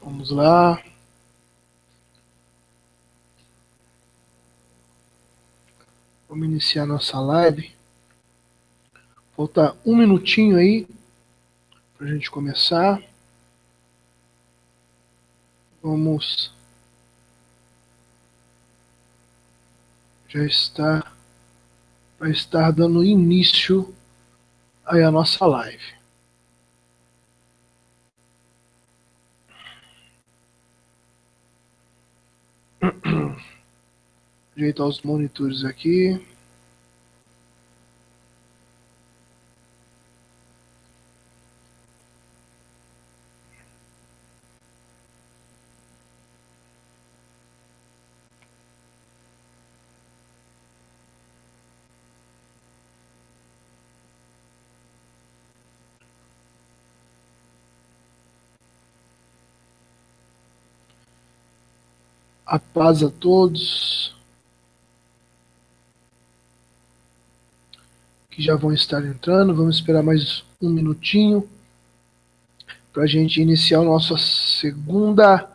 Vamos lá. Vamos iniciar nossa live. Falta um minutinho aí para a gente começar. Vamos vai estar dando início aí a nossa live. Ajeitar os monitores aqui. A paz a todos que já vão estar entrando. Vamos esperar mais um minutinho para a gente iniciar a nossa segunda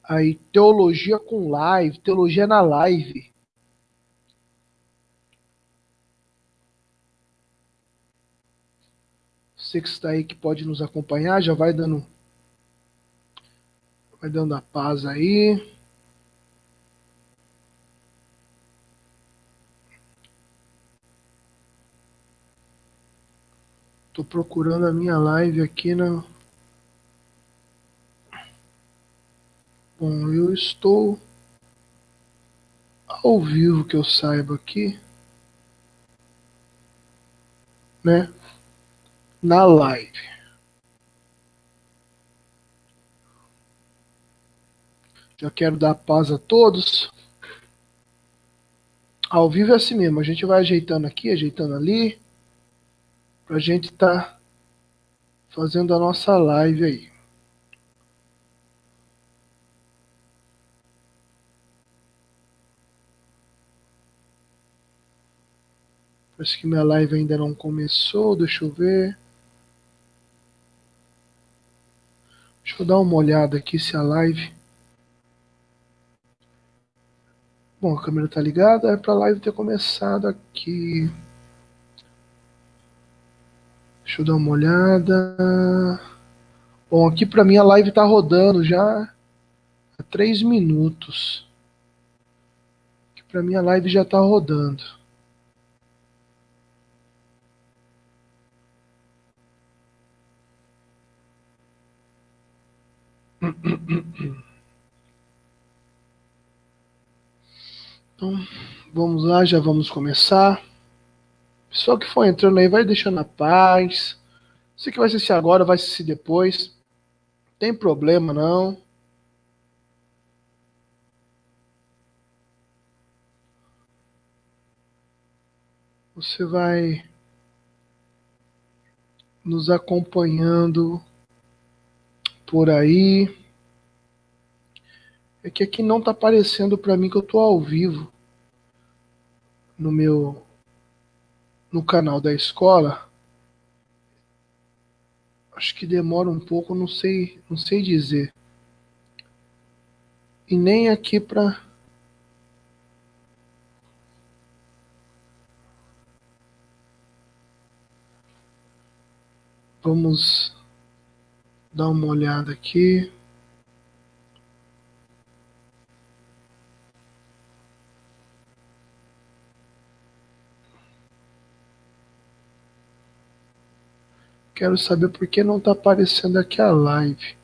aí, teologia com live, teologia na live. Você que está aí que pode nos acompanhar, já vai dando a paz aí. Estou procurando a minha live aqui na. Bom, eu estou ao vivo que eu saiba aqui, né? Na live. Já quero dar paz a todos. Ao vivo é assim mesmo, a gente vai ajeitando aqui, ajeitando ali, pra gente tá fazendo a nossa live aí. Parece que minha live ainda não começou, deixa eu ver. Deixa eu dar uma olhada aqui se a live. Bom, a câmera tá ligada, é pra live ter começado aqui. Deixa eu dar uma olhada. Bom, aqui pra mim a live tá rodando já há 3 minutos. Aqui pra mim a live já tá rodando. Então, vamos lá, já vamos começar. Pessoal que for entrando aí, vai deixando a paz. Você que vai assistir agora, vai assistir depois. Não tem problema não. Você vai nos acompanhando por aí. É que aqui não tá aparecendo para mim que eu tô ao vivo no canal da escola. Acho que demora um pouco, não sei dizer. E nem aqui para vamos dar uma olhada aqui. Quero saber por que não tá aparecendo aqui a live.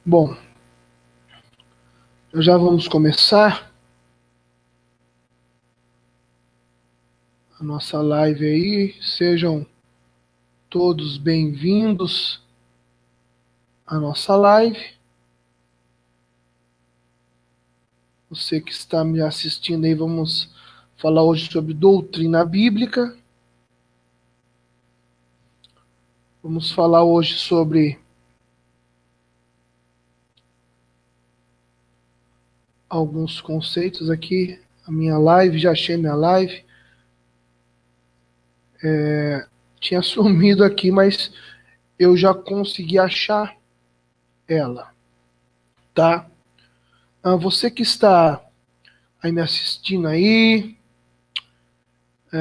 Bom, já vamos começar a nossa live aí. Sejam todos bem-vindos a nossa live. Você que está me assistindo aí, vamos falar hoje sobre doutrina bíblica. Vamos falar hoje sobre alguns conceitos aqui. A minha live, já achei minha live. Tinha sumido aqui, mas eu já consegui achar ela, tá? Você que está aí me assistindo aí,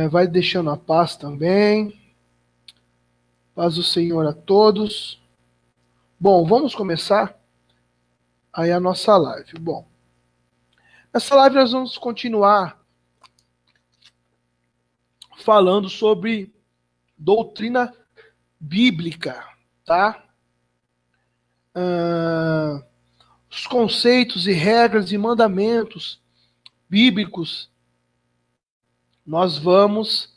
vai deixando a paz também. Paz do Senhor a todos. Bom, vamos começar aí a nossa live. Bom, nessa live nós vamos continuar falando sobre doutrina bíblica, tá? Os conceitos e regras e mandamentos bíblicos, nós vamos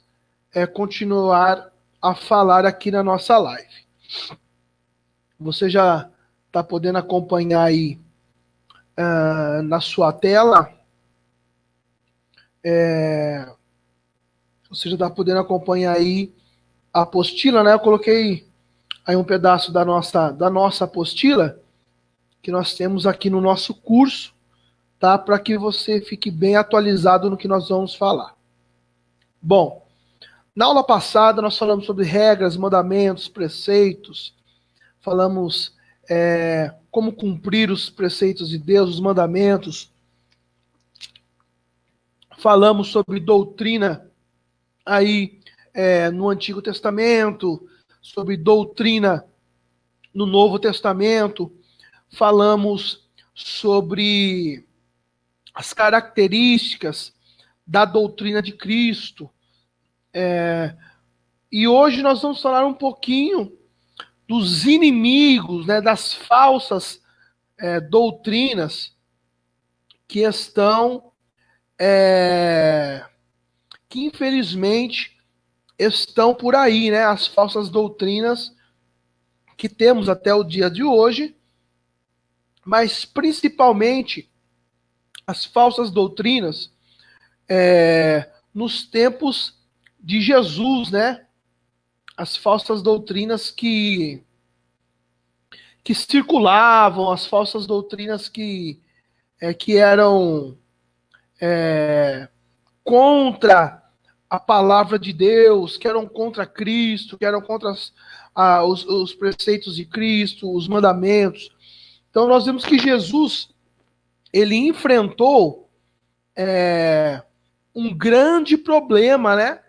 continuar a falar aqui na nossa live. Você já está podendo acompanhar aí na sua tela. Você já está podendo acompanhar aí a apostila, né? Eu coloquei aí um pedaço da nossa apostila que nós temos aqui no nosso curso, tá? Para que você fique bem atualizado no que nós vamos falar. Bom, na aula passada nós falamos sobre regras, mandamentos, preceitos, falamos como cumprir os preceitos de Deus, os mandamentos, falamos sobre doutrina aí no Antigo Testamento, sobre doutrina no Novo Testamento, falamos sobre as características da doutrina de Cristo. E hoje nós vamos falar um pouquinho dos inimigos, né, das falsas doutrinas que estão, que infelizmente estão por aí, né, as falsas doutrinas que temos até o dia de hoje, mas principalmente as falsas doutrinas nos tempos de Jesus, né? As falsas doutrinas que circulavam, as falsas doutrinas que eram contra a palavra de Deus, que eram contra Cristo, que eram contra os preceitos de Cristo, os mandamentos. Então nós vemos que Jesus, ele enfrentou um grande problema, né?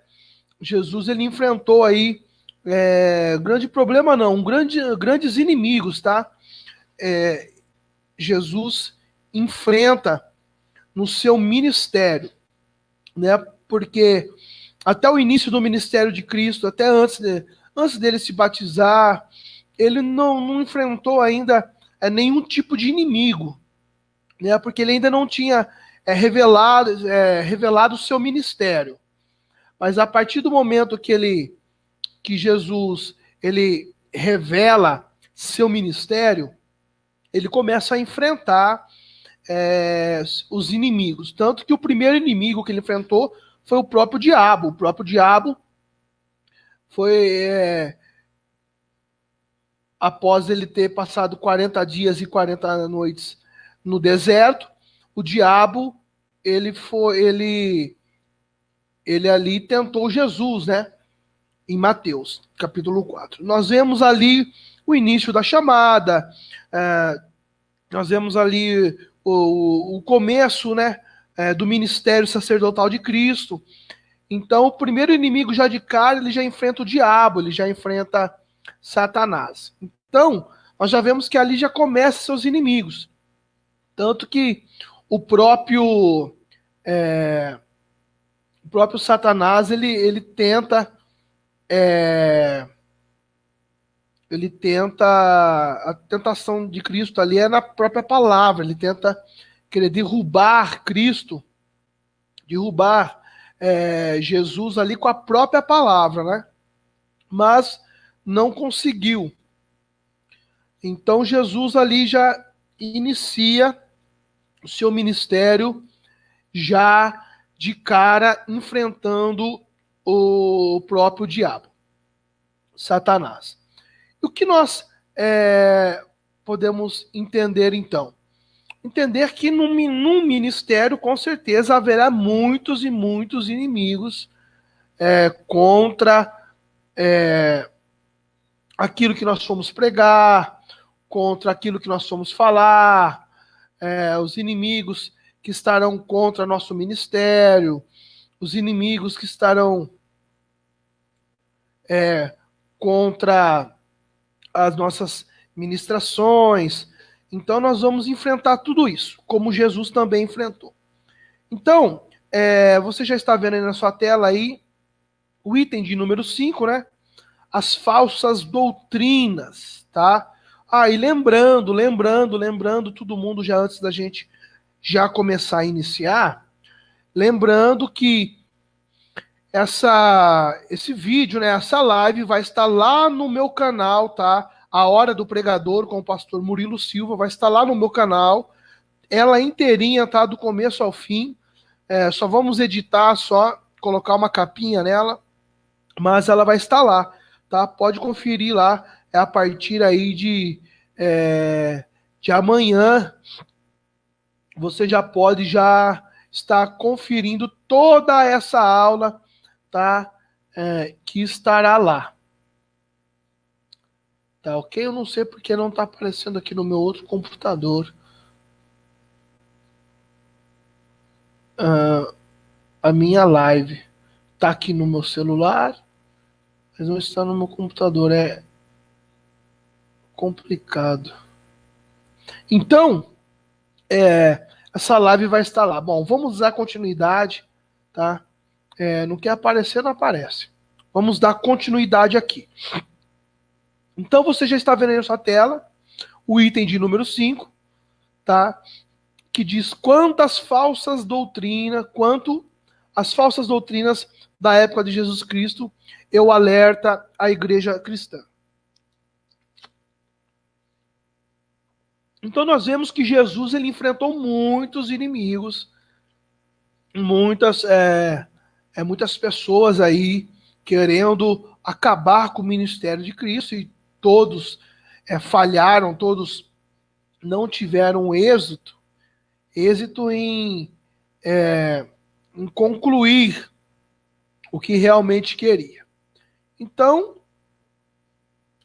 Jesus, ele enfrentou aí grande problema não, grandes inimigos, tá? Jesus enfrenta no seu ministério, né? Porque até o início do ministério de Cristo, até antes dele se batizar, ele não enfrentou ainda nenhum tipo de inimigo, né? Porque ele ainda não tinha revelado o seu ministério. Mas a partir do momento que Jesus ele revela seu ministério, ele começa a enfrentar os inimigos. Tanto que o primeiro inimigo que ele enfrentou foi o próprio diabo. O próprio diabo foi, após ele ter passado 40 dias e 40 noites no deserto, o diabo, ele ali tentou Jesus, né? Em Mateus, capítulo 4. Nós vemos ali o início da chamada, nós vemos ali o começo, né, do ministério sacerdotal de Cristo. Então, o primeiro inimigo já de cara, ele já enfrenta o diabo, ele já enfrenta Satanás. Então, nós já vemos que ali já começam seus inimigos. Tanto que o próprio Satanás, ele tenta a tentação de Cristo ali é na própria palavra, ele tenta querer derrubar Cristo, derrubar Jesus ali com a própria palavra, né? Mas não conseguiu. Então Jesus ali já inicia o seu ministério já de cara enfrentando o próprio diabo, Satanás. E o que nós podemos entender então? Entender que num ministério, com certeza, haverá muitos e muitos inimigos contra aquilo que nós fomos pregar, contra aquilo que nós fomos falar, os inimigos que estarão contra nosso ministério, os inimigos que estarão contra as nossas ministrações. Então nós vamos enfrentar tudo isso, como Jesus também enfrentou. Então, você já está vendo aí na sua tela aí o item de número 5, né? As falsas doutrinas, tá? E lembrando, todo mundo já antes da gente já começar a iniciar, lembrando que esse vídeo, né, essa live vai estar lá no meu canal, tá? A Hora do Pregador com o pastor Murilo Silva vai estar lá no meu canal. Ela inteirinha, tá? Do começo ao fim. Só vamos editar, só colocar uma capinha nela, mas ela vai estar lá, tá? Pode conferir lá. É a partir aí de amanhã. Você já pode já estar conferindo toda essa aula, tá? Que estará lá. Tá ok? Eu não sei porque não está aparecendo aqui no meu outro computador. A minha live tá aqui no meu celular, mas não está no meu computador. É complicado. Então, essa live vai estar lá. Bom, vamos dar continuidade, tá? Não quer aparecer, não aparece. Vamos dar continuidade aqui. Então você já está vendo aí na sua tela o item de número 5, tá? Que diz quanto as falsas doutrinas da época de Jesus Cristo, eu alerta a igreja cristã. Então nós vemos que Jesus ele enfrentou muitos inimigos, muitas pessoas aí querendo acabar com o ministério de Cristo, e todos falharam, todos não tiveram êxito em concluir o que realmente queria. Então,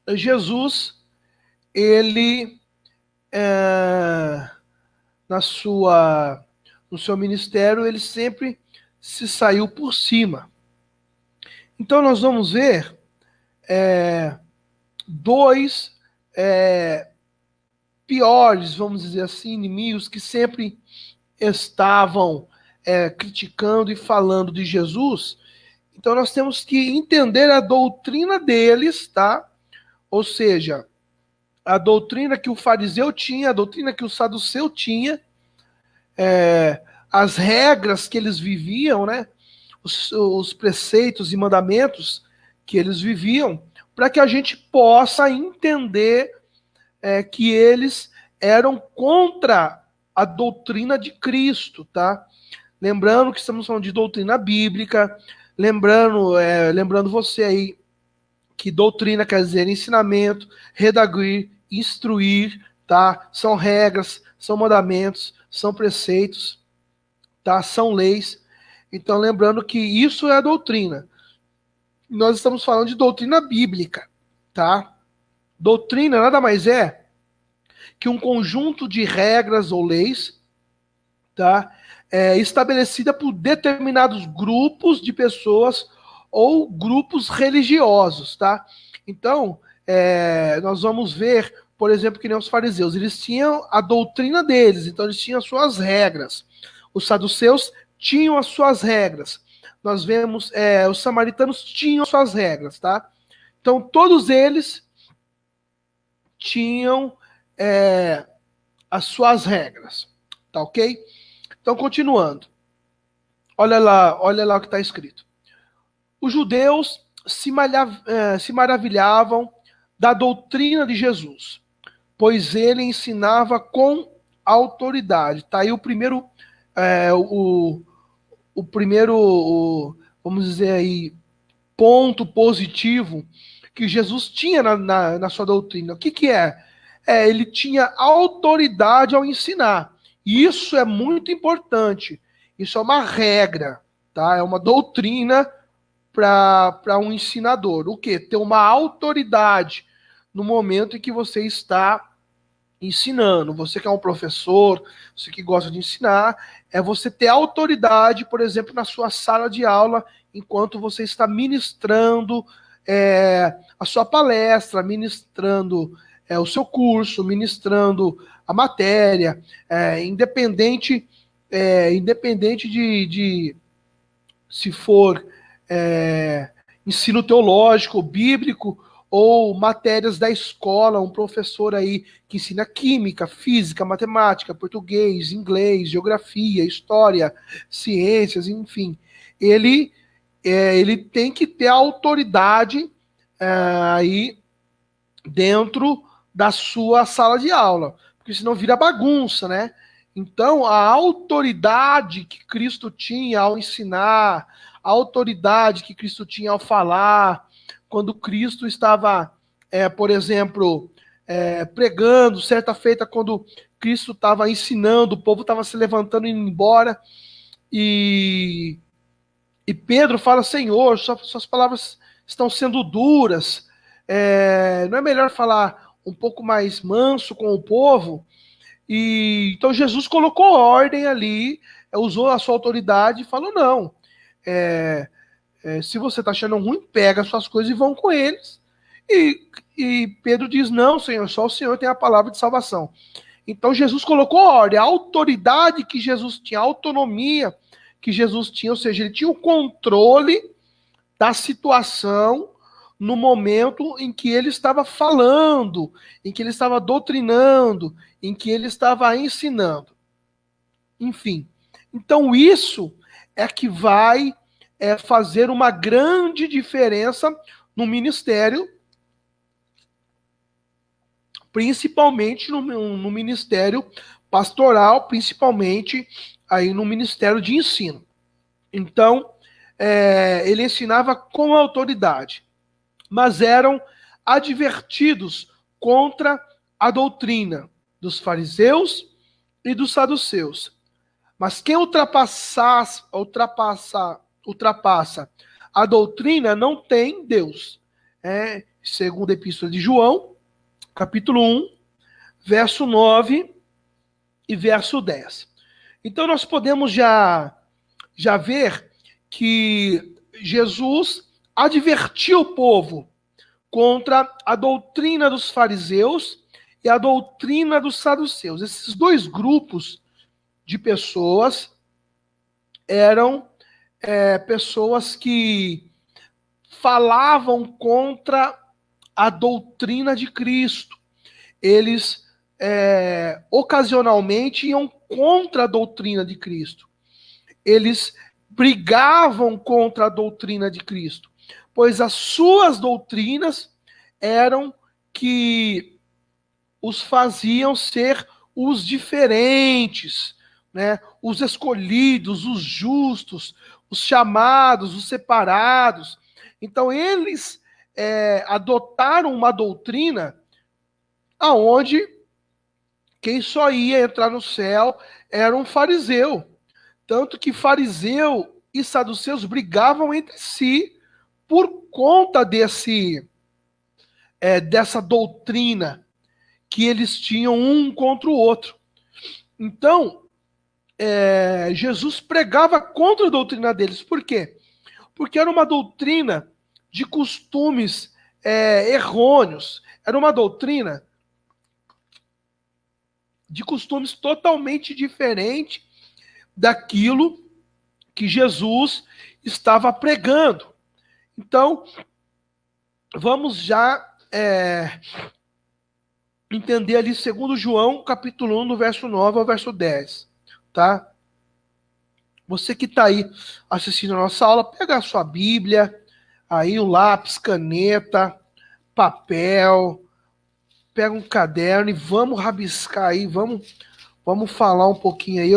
Jesus, ele no seu ministério, ele sempre se saiu por cima. Então nós vamos ver dois piores, vamos dizer assim, inimigos que sempre estavam criticando e falando de Jesus. Então nós temos que entender a doutrina deles, tá? Ou seja, a doutrina que o fariseu tinha, a doutrina que o saduceu tinha, as regras que eles viviam, né? Os preceitos e mandamentos que eles viviam, para que a gente possa entender que eles eram contra a doutrina de Cristo, tá? Lembrando que estamos falando de doutrina bíblica, lembrando você aí que doutrina quer dizer ensinamento, redaguir, instruir, tá? São regras, são mandamentos, são preceitos, tá? São leis. Então, lembrando que isso é a doutrina. Nós estamos falando de doutrina bíblica, tá? Doutrina nada mais é que um conjunto de regras ou leis, tá? Estabelecida por determinados grupos de pessoas ou grupos religiosos, tá? Então, nós vamos ver, por exemplo, que nem os fariseus, eles tinham a doutrina deles, então eles tinham as suas regras. Os saduceus tinham as suas regras. Nós vemos, os samaritanos tinham as suas regras, tá? Então, todos eles tinham as suas regras, tá ok? Então, continuando. Olha lá o que está escrito. Os judeus se maravilhavam da doutrina de Jesus, pois ele ensinava com autoridade. Tá aí o primeiro, vamos dizer aí, ponto positivo que Jesus tinha na sua doutrina. O que é? Ele tinha autoridade ao ensinar. Isso é muito importante. Isso é uma regra, tá? É uma doutrina para um ensinador. O quê? Ter uma autoridade no momento em que você está ensinando. Você que é um professor, você que gosta de ensinar, é você ter autoridade, por exemplo, na sua sala de aula, enquanto você está ministrando a sua palestra, ministrando o seu curso, ministrando a matéria, independente de se for ensino teológico, bíblico, ou matérias da escola, um professor aí que ensina química, física, matemática, português, inglês, geografia, história, ciências, enfim. Ele tem que ter autoridade aí dentro da sua sala de aula, porque senão vira bagunça, né? Então, a autoridade que Cristo tinha ao ensinar, a autoridade que Cristo tinha ao falar, quando Cristo estava, por exemplo, pregando, certa feita, quando Cristo estava ensinando, o povo estava se levantando e indo embora, e, e Pedro fala: Senhor, suas palavras estão sendo duras, não é melhor falar um pouco mais manso com o povo? E então Jesus colocou ordem ali, usou a sua autoridade e falou: não, se você está achando ruim, pega as suas coisas e vão com eles. E Pedro diz: não, Senhor, só o Senhor tem a palavra de salvação. Então Jesus colocou ordem, a autoridade que Jesus tinha, a autonomia que Jesus tinha, ou seja, ele tinha o controle da situação no momento em que ele estava falando, em que ele estava doutrinando, em que ele estava ensinando. Enfim. Então isso é que vai fazer uma grande diferença no ministério, principalmente no ministério pastoral, principalmente aí no ministério de ensino. Então, ele ensinava com autoridade, mas eram advertidos contra a doutrina dos fariseus e dos saduceus. Mas quem ultrapassa a doutrina não tem Deus. Segundo a Epístola de João, capítulo 1, verso 9 e verso 10. Então nós podemos já ver que Jesus advertiu o povo contra a doutrina dos fariseus e a doutrina dos saduceus. Esses dois grupos de pessoas eram pessoas que falavam contra a doutrina de Cristo. Eles ocasionalmente iam contra a doutrina de Cristo. Eles brigavam contra a doutrina de Cristo, pois as suas doutrinas eram que os faziam ser os diferentes, né? Os escolhidos, os justos, os chamados, os separados. Então eles adotaram uma doutrina aonde quem só ia entrar no céu era um fariseu. Tanto que fariseu e saduceus brigavam entre si por conta dessa doutrina que eles tinham um contra o outro. Então, Jesus pregava contra a doutrina deles. Por quê? Porque era uma doutrina de costumes errôneos. Era uma doutrina de costumes totalmente diferente daquilo que Jesus estava pregando. Então, vamos já entender ali 2 João, capítulo 1, do verso 9 ao verso 10, tá? Você que está aí assistindo a nossa aula, pega a sua Bíblia, aí o lápis, caneta, papel, pega um caderno e vamos rabiscar aí, vamos falar um pouquinho aí.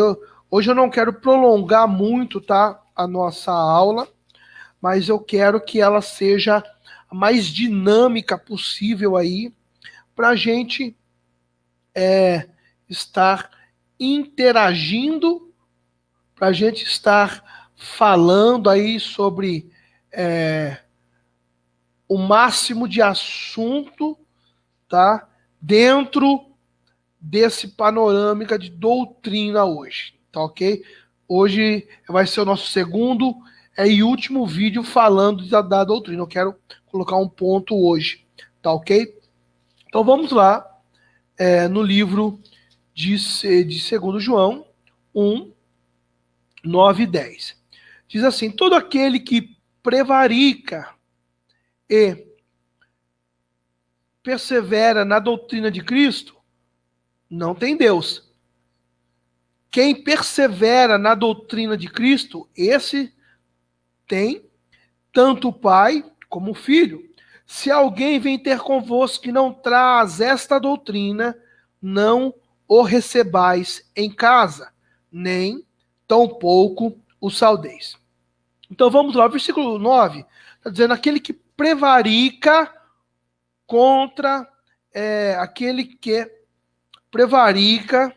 Hoje eu não quero prolongar muito, tá, a nossa aula, mas eu quero que ela seja a mais dinâmica possível aí, para a gente estar interagindo, para a gente estar falando aí sobre o máximo de assunto, tá, dentro desse panorâmica de doutrina hoje, tá ok? Hoje vai ser o nosso segundo e último vídeo falando da doutrina. Eu quero colocar um ponto hoje, tá ok? Então vamos lá, no livro de 2 João 1, 9 e 10. Diz assim: todo aquele que prevarica e persevera na doutrina de Cristo não tem Deus. Quem persevera na doutrina de Cristo, esse tem tanto o Pai como o Filho. Se alguém vem ter convosco que não traz esta doutrina, não o recebais em casa, nem tampouco o saudeis. Então vamos lá, versículo 9, está dizendo: aquele que prevarica contra aquele que prevarica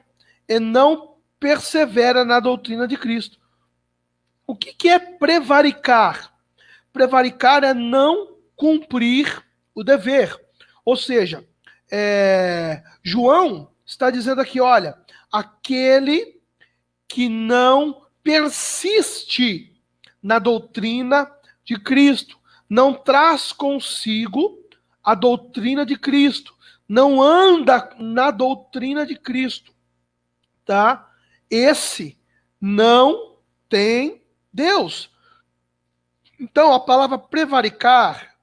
e não persevera na doutrina de Cristo. O que é prevaricar? Prevaricar é não cumprir o dever. Ou seja, João está dizendo aqui, olha, aquele que não persiste na doutrina de Cristo, não traz consigo a doutrina de Cristo, não anda na doutrina de Cristo, tá? Esse não tem Deus. Então, a palavra prevaricar,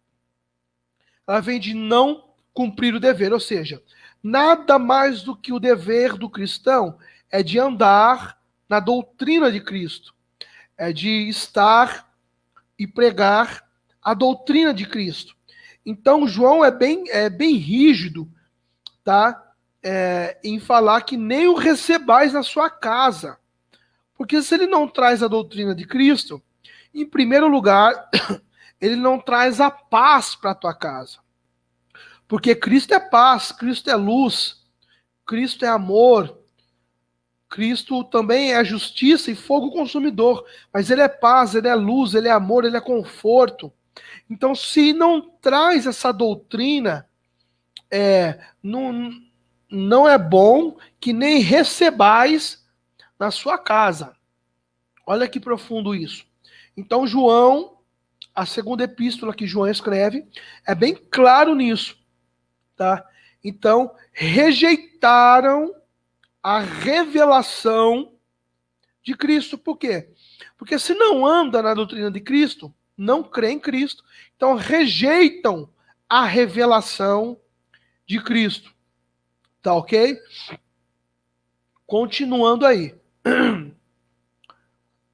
ela vem de não cumprir o dever, ou seja, nada mais do que o dever do cristão é de andar na doutrina de Cristo, é de estar e pregar a doutrina de Cristo. Então, João é bem rígido, tá? Em falar que nem o recebais na sua casa. Porque se ele não traz a doutrina de Cristo, em primeiro lugar, ele não traz a paz para a tua casa. Porque Cristo é paz, Cristo é luz, Cristo é amor, Cristo também é justiça e fogo consumidor. Mas ele é paz, ele é luz, ele é amor, ele é conforto. Então, se não traz essa doutrina, não é bom que nem recebais na sua casa. Olha que profundo isso. Então, João, a segunda epístola que João escreve, é bem claro nisso, tá? Então, rejeitaram a revelação de Cristo. Por quê? Porque se não anda na doutrina de Cristo, não crê em Cristo, então rejeitam a revelação de Cristo. Tá ok? Continuando aí.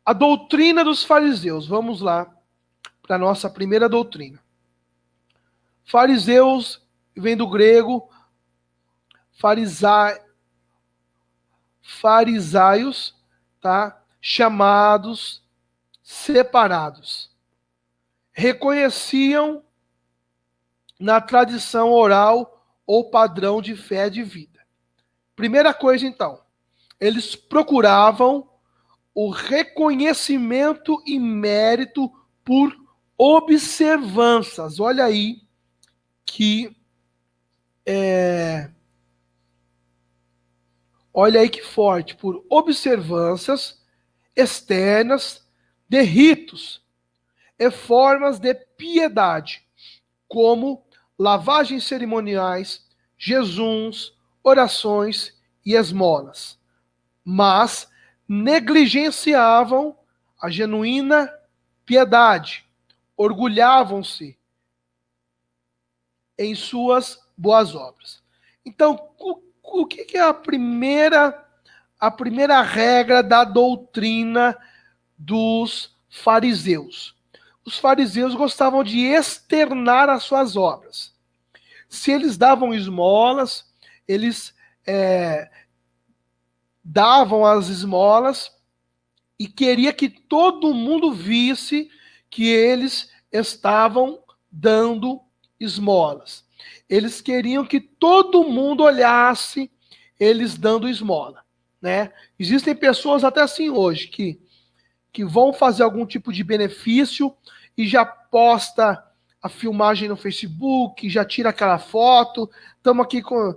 A doutrina dos fariseus. Vamos lá para a nossa primeira doutrina. Fariseus vem do grego farisaios, tá? Chamados, separados. Reconheciam na tradição oral ou padrão de fé de vida. Primeira coisa, então, eles procuravam o reconhecimento e mérito por observâncias. Olha aí que forte, por observâncias externas de ritos e formas de piedade, como lavagens cerimoniais, jejuns, orações e esmolas. Mas negligenciavam a genuína piedade, orgulhavam-se em suas boas obras. Então, o que é a primeira regra da doutrina dos fariseus? Os fariseus gostavam de externar as suas obras. se eles davam esmolas, eles davam as esmolas e queria que todo mundo visse que eles estavam dando esmolas. Eles queriam que todo mundo olhasse eles dando esmola, né? Existem pessoas até assim hoje que vão fazer algum tipo de benefício e já posta a filmagem no Facebook, já tira aquela foto. Estamos aqui com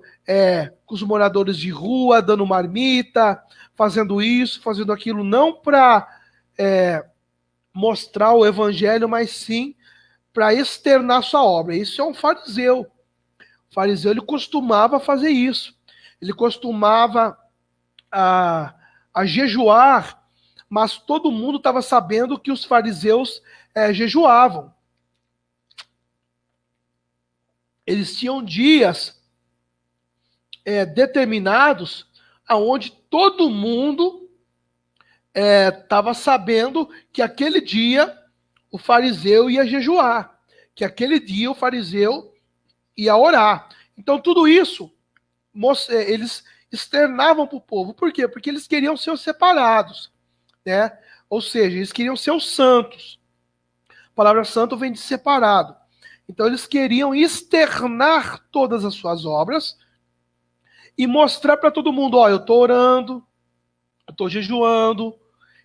os moradores de rua, dando marmita, fazendo isso, fazendo aquilo, não para mostrar o evangelho, mas sim para externar sua obra. Isso é um fariseu. O fariseu, ele costumava fazer isso. Ele costumava a jejuar, mas todo mundo estava sabendo que os fariseus jejuavam. Eles tinham dias determinados aonde todo mundo estava sabendo que aquele dia o fariseu ia jejuar, que aquele dia o fariseu ia orar. Então tudo isso eles externavam para o povo. Por quê? Porque eles queriam ser separados, né? Ou seja, eles queriam ser os santos. A palavra santo vem de separado. Então eles queriam externar todas as suas obras e mostrar para todo mundo, ó, eu estou orando, eu estou jejuando,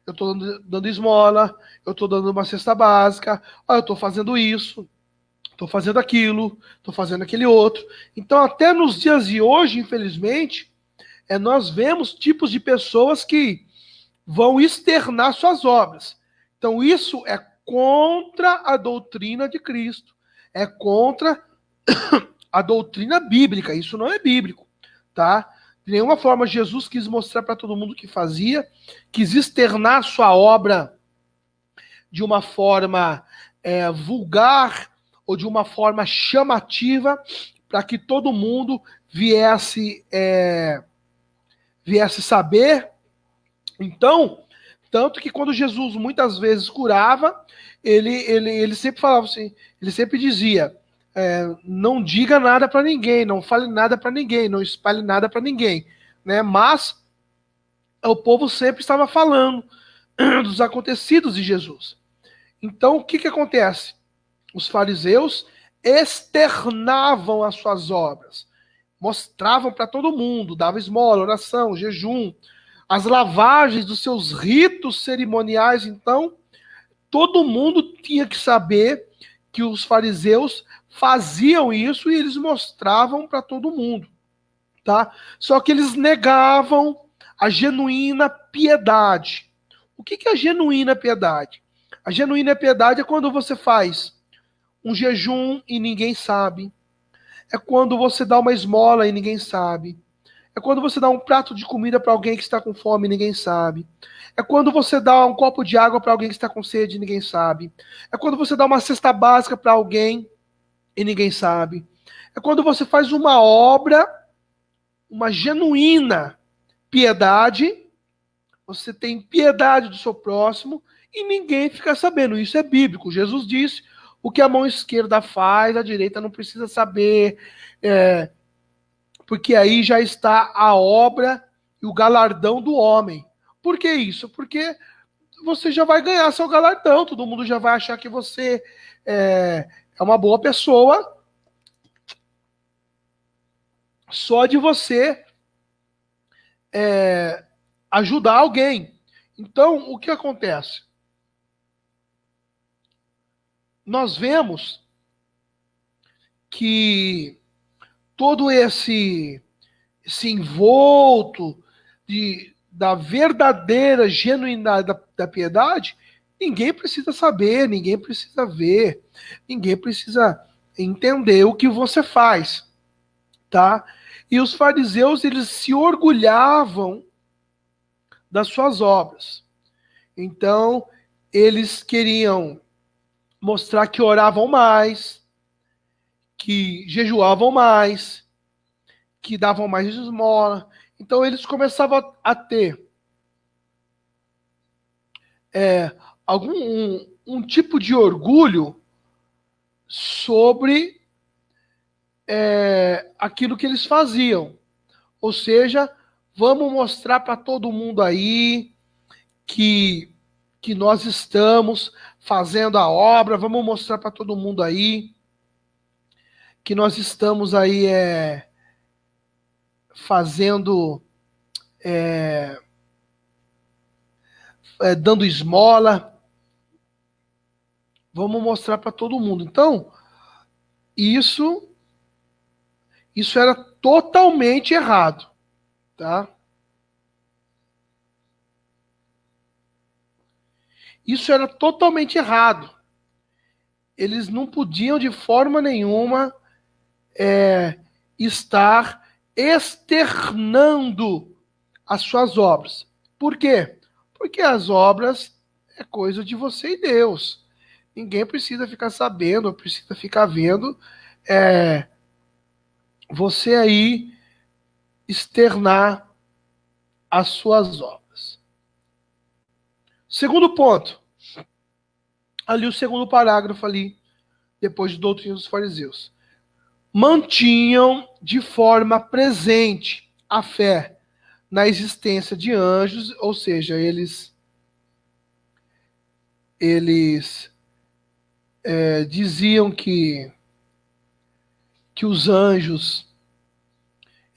eu estou dando esmola, eu estou dando uma cesta básica, ó, eu estou fazendo isso, estou fazendo aquilo, estou fazendo aquele outro. Então até nos dias de hoje, infelizmente, nós vemos tipos de pessoas que vão externar suas obras. Então isso é contra a doutrina de Cristo. É contra a doutrina bíblica. Isso não é bíblico, tá? De nenhuma forma Jesus quis mostrar para todo mundo o que fazia, quis externar sua obra de uma forma vulgar ou de uma forma chamativa para que todo mundo viesse saber. Então, tanto que quando Jesus muitas vezes curava, ele sempre falava assim, ele sempre dizia, não diga nada para ninguém, não fale nada para ninguém, não espalhe nada para ninguém, né? Mas o povo sempre estava falando dos acontecidos de Jesus. Então, o que acontece? Os fariseus externavam as suas obras, mostravam para todo mundo, davam esmola, oração, jejum, as lavagens dos seus ritos cerimoniais. Então, todo mundo tinha que saber que os fariseus faziam isso e eles mostravam para todo mundo, tá? Só que eles negavam a genuína piedade. O que é a genuína piedade? A genuína piedade é quando você faz um jejum e ninguém sabe. É quando você dá uma esmola e ninguém sabe. É quando você dá um prato de comida para alguém que está com fome e ninguém sabe. É quando você dá um copo de água para alguém que está com sede e ninguém sabe. É quando você dá uma cesta básica para alguém e ninguém sabe. É quando você faz uma obra, uma genuína piedade, você tem piedade do seu próximo e ninguém fica sabendo. Isso é bíblico. Jesus disse, o que a mão esquerda faz, a direita não precisa saber, porque aí já está a obra e o galardão do homem. Por que isso? Porque você já vai ganhar seu galardão, todo mundo já vai achar que você é uma boa pessoa, só de você ajudar alguém. Então, o que acontece? Nós vemos que todo esse envolto da verdadeira genuinidade da piedade, ninguém precisa saber, ninguém precisa ver, ninguém precisa entender o que você faz, tá? E os fariseus, eles se orgulhavam das suas obras. Então, eles queriam mostrar que oravam mais, que jejuavam mais, que davam mais esmola. Então eles começavam a ter um tipo de orgulho sobre aquilo que eles faziam. Ou seja, vamos mostrar para todo mundo aí que nós estamos fazendo a obra, vamos mostrar para todo mundo aí que nós estamos aí fazendo, dando esmola, vamos mostrar para todo mundo. Então, isso era totalmente errado, tá? Isso era totalmente errado. Eles não podiam de forma nenhuma estar externando as suas obras. Por quê? Porque as obras é coisa de você e Deus. Ninguém precisa ficar sabendo, precisa ficar vendo você aí externar as suas obras. Segundo ponto, ali o segundo parágrafo ali, depois de doutrina dos fariseus. Mantinham de forma presente a fé na existência de anjos, ou seja, eles diziam que os anjos,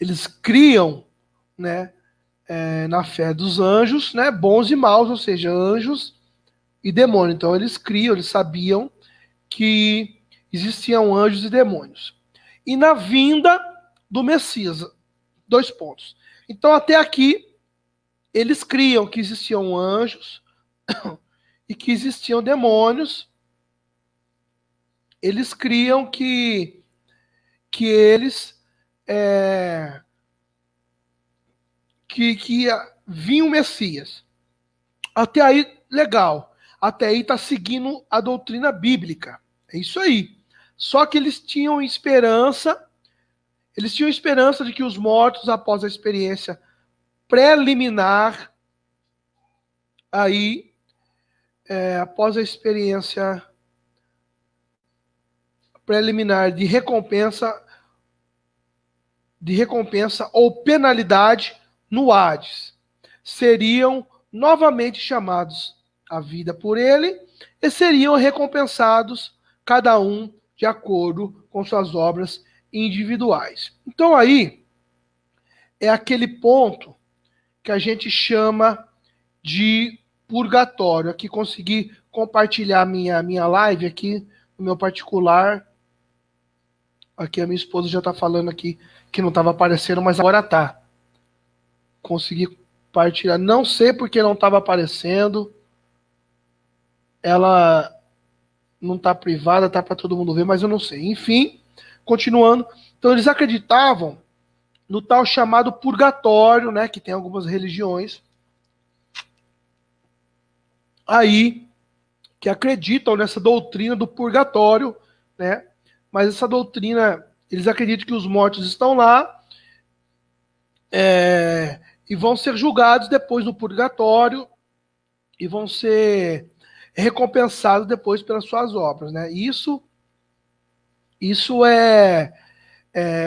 eles criam, né, na fé dos anjos, né, bons e maus, ou seja, anjos e demônios. Então eles criam, eles sabiam que existiam anjos e demônios. E na vinda do Messias, 2 pontos. Então até aqui eles criam que existiam anjos e que existiam demônios. Eles criam que eles que vinha o Messias. Até aí, legal. Até aí está seguindo a doutrina bíblica. É isso aí. Só que eles tinham esperança de que os mortos, após a experiência preliminar, aí, após a experiência preliminar de recompensa ou penalidade no Hades, seriam novamente chamados à vida por ele e seriam recompensados, cada um de acordo com suas obras individuais. Então aí é aquele ponto que a gente chama de purgatório. Aqui consegui compartilhar minha live aqui no meu particular. Aqui a minha esposa já está falando aqui que não estava aparecendo, mas agora tá. Consegui compartilhar. Não sei porque não estava aparecendo. Ela não está privada, tá para todo mundo ver, mas eu não sei. Enfim, continuando. Então eles acreditavam no tal chamado purgatório, né, que tem algumas religiões aí que acreditam nessa doutrina do purgatório, né? Mas essa doutrina, eles acreditam que os mortos estão lá e vão ser julgados depois no purgatório e vão ser recompensados depois pelas suas obras, né? Isso é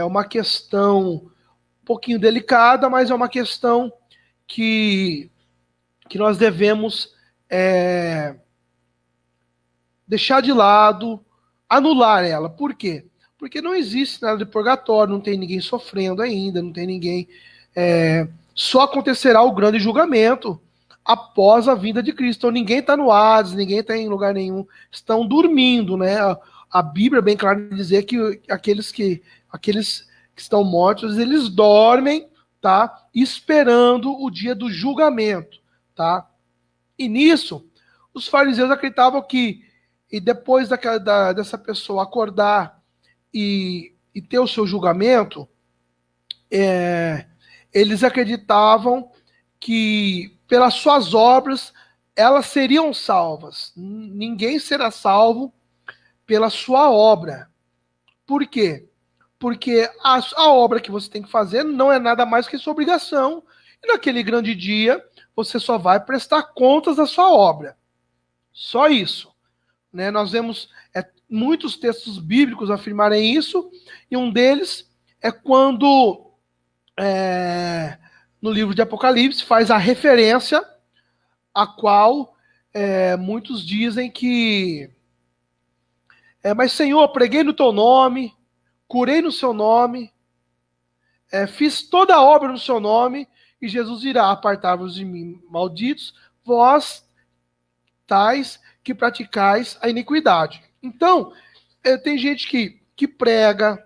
uma questão um pouquinho delicada, mas é uma questão que nós devemos deixar de lado, anular ela. Por quê? Porque não existe nada de purgatório, não tem ninguém sofrendo ainda, não tem ninguém. Só acontecerá o grande julgamento após a vinda de Cristo. Então ninguém está no Hades, ninguém está em lugar nenhum, estão dormindo, né? A Bíblia é bem clara em dizer que aqueles que estão mortos, eles dormem, tá? Esperando o dia do julgamento, tá? E nisso, os fariseus acreditavam que, e depois dessa pessoa acordar e ter o seu julgamento, eles acreditavam que pelas suas obras elas seriam salvas. Ninguém será salvo pela sua obra. Por quê? Porque a obra que você tem que fazer não é nada mais que sua obrigação. E naquele grande dia, você só vai prestar contas da sua obra. Só isso. Né? Nós vemos muitos textos bíblicos afirmarem isso, e um deles é quando, no livro de Apocalipse, faz a referência a qual muitos dizem que mas Senhor, preguei no teu nome, curei no seu nome, fiz toda a obra no seu nome, e Jesus irá: apartar-vos de mim, malditos, vós tais que praticais a iniquidade. Então, tem gente que prega,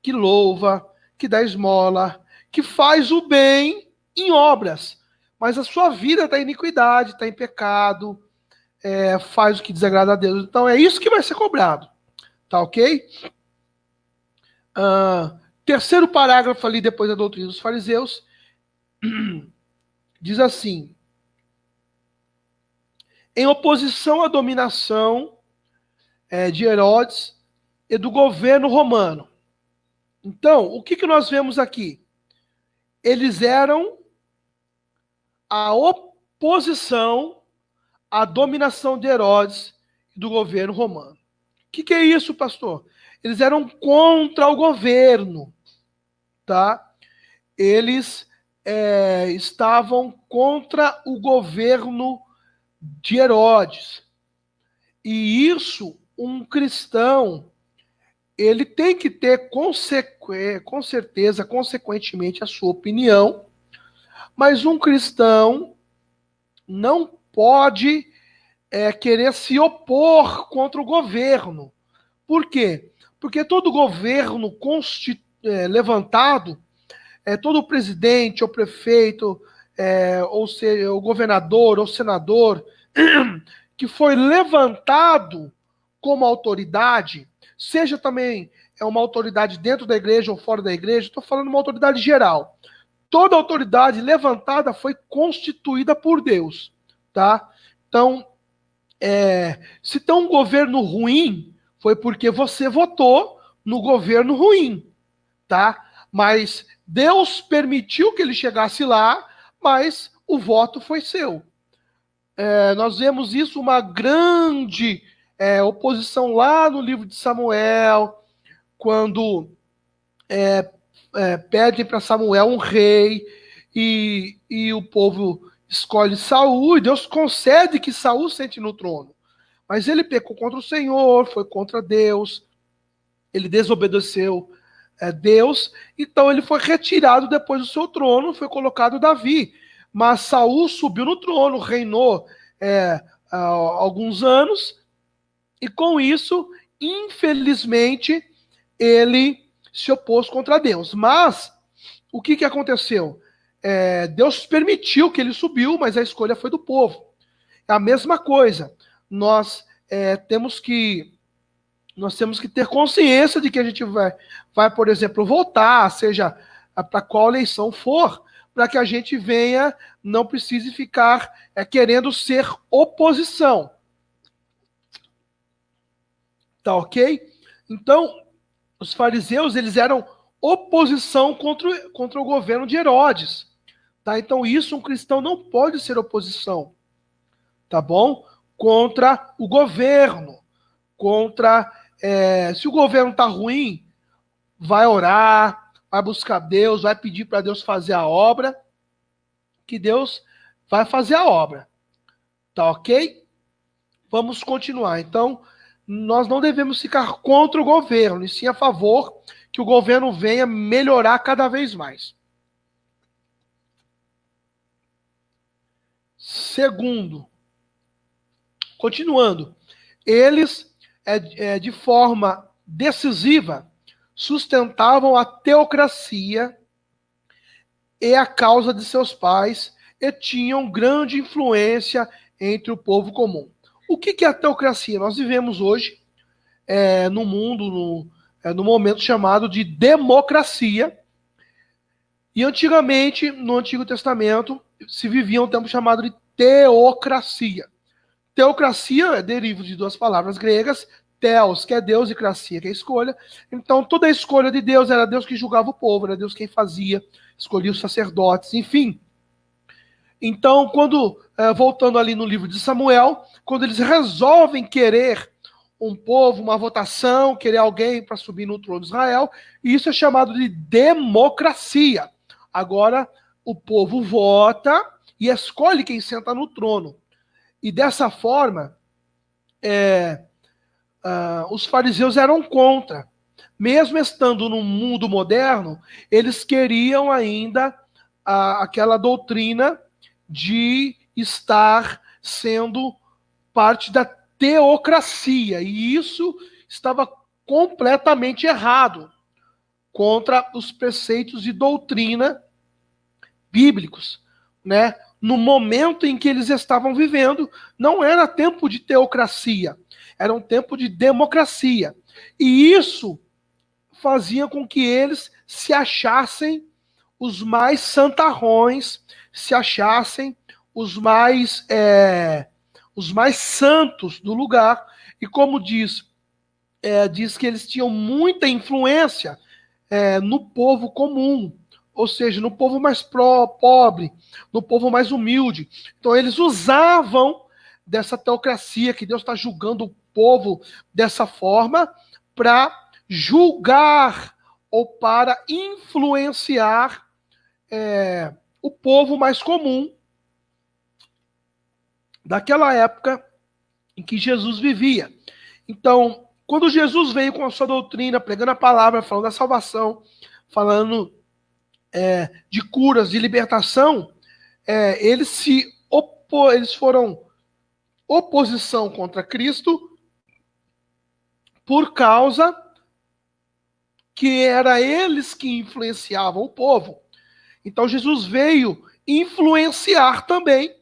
que louva, que dá esmola, que faz o bem em obras, mas a sua vida está em iniquidade, está em pecado, faz o que desagrada a Deus. Então é isso que vai ser cobrado. Tá ok? Terceiro parágrafo ali, depois da doutrina dos fariseus, diz assim: em oposição à dominação de Herodes e do governo romano. Então, o que nós vemos aqui? Eles eram a oposição à dominação de Herodes e do governo romano. O que é isso, pastor? Eles eram contra o governo, tá? Eles estavam contra o governo de Herodes. E isso, um cristão, ele tem que ter com certeza, consequentemente, a sua opinião, mas um cristão não pode querer se opor contra o governo. Por quê? Porque todo governo levantado, todo presidente ou prefeito, ou seja, o governador ou senador, que foi levantado como autoridade, seja também uma autoridade dentro da igreja ou fora da igreja, estou falando uma autoridade geral. Toda autoridade levantada foi constituída por Deus, tá? Então, se tem um governo ruim, foi porque você votou no governo ruim, tá? Mas Deus permitiu que ele chegasse lá, mas o voto foi seu. Nós vemos isso, uma grande oposição lá no livro de Samuel, quando pedem para Samuel um rei, e o povo escolhe Saul, e Deus concede que Saul sente no trono. Mas ele pecou contra o Senhor, foi contra Deus, ele desobedeceu Deus, então ele foi retirado depois do seu trono, foi colocado Davi. Mas Saul subiu no trono, reinou alguns anos, e com isso, infelizmente, ele se opôs contra Deus. Mas, o que aconteceu? Deus permitiu que ele subiu, mas a escolha foi do povo. É a mesma coisa. Nós temos que ter consciência de que a gente vai, por exemplo, votar, seja para qual eleição for, para que a gente venha, não precise ficar querendo ser oposição. Tá ok? Então, os fariseus, eles eram oposição contra o governo de Herodes. Tá? Então, isso um cristão não pode ser oposição. Tá bom? Contra o governo. Se o governo está ruim, vai orar, vai buscar Deus, vai pedir para Deus fazer a obra, que Deus vai fazer a obra. Tá ok? Vamos continuar. Então, nós não devemos ficar contra o governo, e sim a favor que o governo venha melhorar cada vez mais. Segundo, continuando, eles, de forma decisiva, sustentavam a teocracia e a causa de seus pais, e tinham grande influência entre o povo comum. O que é a teocracia? Nós vivemos hoje no mundo, no momento chamado de democracia, e antigamente, no Antigo Testamento, se vivia um tempo chamado de teocracia. Teocracia deriva de duas palavras gregas, theos, que é Deus, e cracia, que é escolha. Então, toda a escolha de Deus era Deus que julgava o povo, era Deus quem fazia, escolhia os sacerdotes, enfim. Então, voltando ali no livro de Samuel, quando eles resolvem querer um povo, uma votação, querer alguém para subir no trono de Israel, e isso é chamado de democracia. Agora, o povo vota e escolhe quem senta no trono. E dessa forma, os fariseus eram contra. Mesmo estando no mundo moderno, eles queriam ainda aquela doutrina de estar sendo parte da teocracia. E isso estava completamente errado contra os preceitos de doutrina bíblicos, né? No momento em que eles estavam vivendo, não era tempo de teocracia, era um tempo de democracia. E isso fazia com que eles se achassem os mais santarrões, se achassem os mais santos do lugar. E como diz que eles tinham muita influência no povo comum, ou seja, no povo mais pobre, no povo mais humilde. Então eles usavam dessa teocracia, que Deus está julgando o povo dessa forma, para julgar ou para influenciar o povo mais comum daquela época em que Jesus vivia. Então, quando Jesus veio com a sua doutrina, pregando a palavra, falando da salvação, falando de curas, de libertação, eles foram oposição contra Cristo por causa que era eles que influenciavam o povo. Então Jesus veio influenciar também,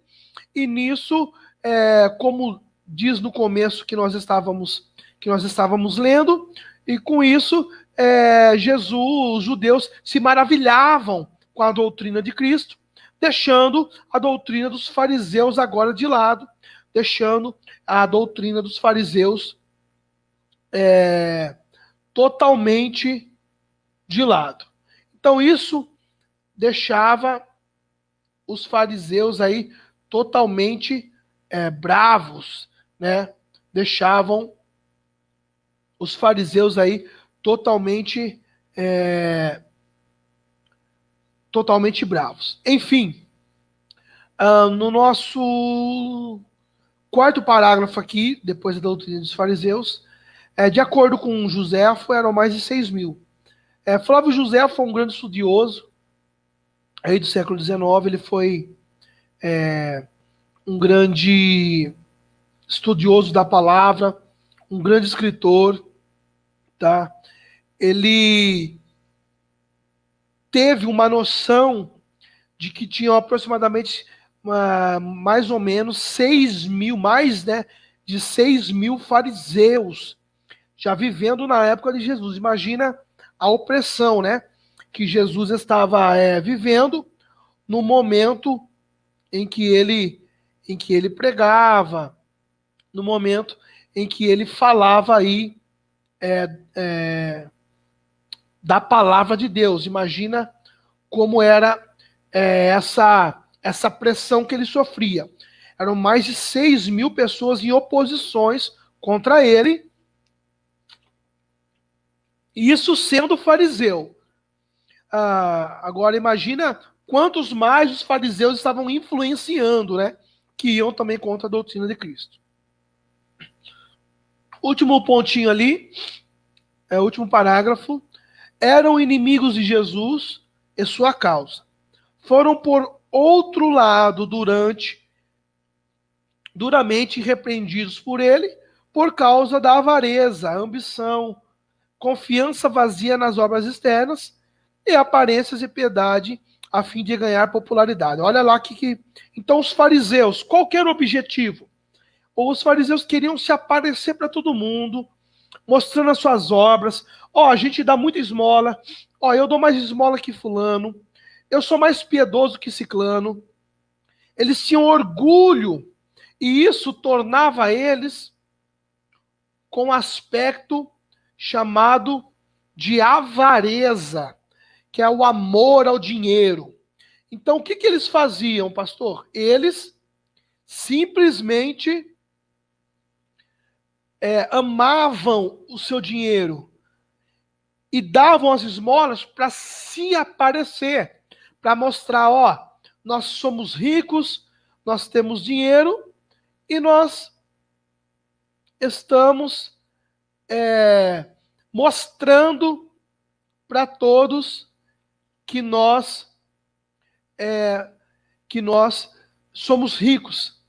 e nisso, como diz no começo que nós estávamos lendo, e com isso os judeus se maravilhavam com a doutrina de Cristo, deixando a doutrina dos fariseus agora de lado, deixando a doutrina dos fariseus totalmente de lado. Então isso deixava os fariseus aí totalmente bravos, né? Deixavam os fariseus aí totalmente bravos. Enfim, no nosso quarto parágrafo aqui, depois da doutrina dos fariseus, de acordo com Joséfo, eram mais de 6.000. Flávio Joséfo foi um grande estudioso aí do século XIX, ele foi um grande estudioso da palavra, um grande escritor, tá? Ele teve uma noção de que tinham aproximadamente mais ou menos 6.000, mais, né, de 6.000 fariseus já vivendo na época de Jesus. Imagina a opressão, né, que Jesus estava vivendo no momento em que ele pregava, no momento em que ele falava aí da palavra de Deus. Imagina como era essa pressão que ele sofria. Eram mais de 6.000 pessoas em oposições contra ele, e isso sendo fariseu. Agora imagina quantos mais os fariseus estavam influenciando, né? Que iam também contra a doutrina de Cristo. Último pontinho ali, último parágrafo. Eram inimigos de Jesus e sua causa. Foram por outro lado duramente repreendidos por ele por causa da avareza, ambição, confiança vazia nas obras externas e aparências e piedade a fim de ganhar popularidade. Olha lá que... Então os fariseus, qual que era o objetivo? Os fariseus queriam se aparecer para todo mundo, mostrando as suas obras. A gente dá muita esmola. Eu dou mais esmola que fulano. Eu sou mais piedoso que ciclano. Eles tinham orgulho, e isso tornava eles com um aspecto chamado de avareza, que é o amor ao dinheiro. Então, o que eles faziam, pastor? Eles simplesmente amavam o seu dinheiro e davam as esmolas para se aparecer, para mostrar, ó, nós somos ricos, nós temos dinheiro e nós estamos mostrando para todos que nós somos ricos.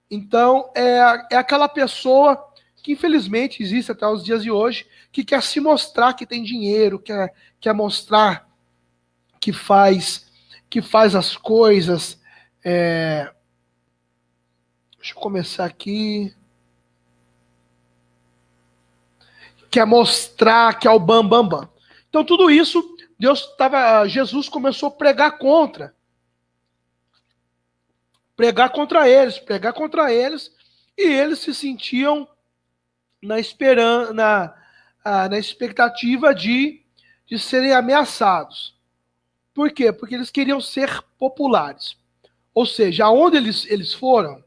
Então, é aquela pessoa que, infelizmente, existe até os dias de hoje, que quer se mostrar que tem dinheiro, quer mostrar que faz as coisas. Deixa eu começar aqui. Quer mostrar que é o bam, bam, bam. Então, tudo isso, Jesus começou a pregar contra. Pregar contra eles, e eles se sentiam na expectativa de serem ameaçados. Por quê? Porque eles queriam ser populares. Ou seja, aonde eles foram,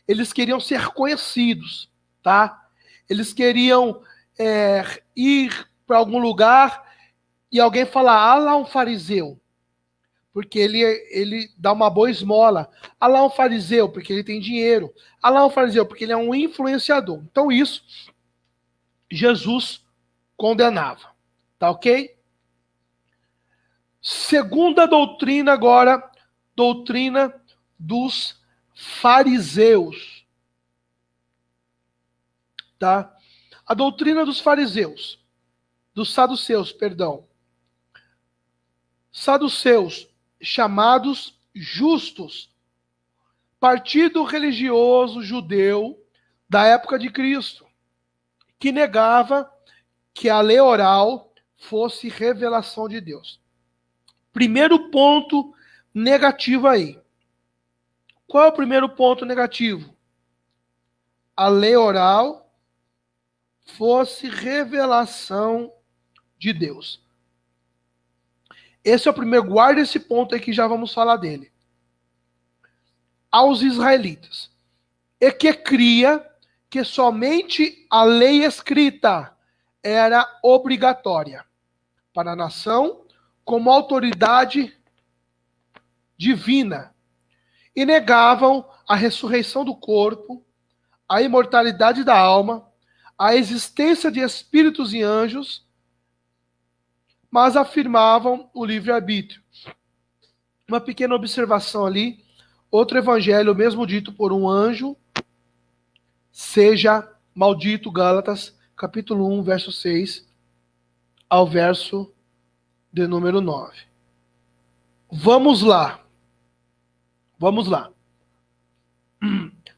eles queriam ser conhecidos, tá? Eles queriam ir para algum lugar e alguém falar, ah lá um fariseu, porque ele dá uma boa esmola. Ah lá um fariseu, porque ele tem dinheiro. Ah lá um fariseu, porque ele é um influenciador. Então isso, Jesus condenava. Tá ok? Segunda doutrina agora, doutrina dos fariseus. Tá? A doutrina dos fariseus, dos saduceus, perdão. Saduceus, chamados justos, partido religioso judeu da época de Cristo, que negava que a lei oral fosse revelação de Deus. Primeiro ponto negativo aí. Qual é o primeiro ponto negativo? A lei oral fosse revelação de Deus. Esse é o primeiro, guarda esse ponto aí que já vamos falar dele. Aos israelitas. E que cria que somente a lei escrita era obrigatória para a nação como autoridade divina. E negavam a ressurreição do corpo, a imortalidade da alma, a existência de espíritos e anjos, mas afirmavam o livre-arbítrio. Uma pequena observação ali, outro evangelho, mesmo dito por um anjo, seja maldito, Gálatas, capítulo 1, verso 6, ao verso de número 9. Vamos lá.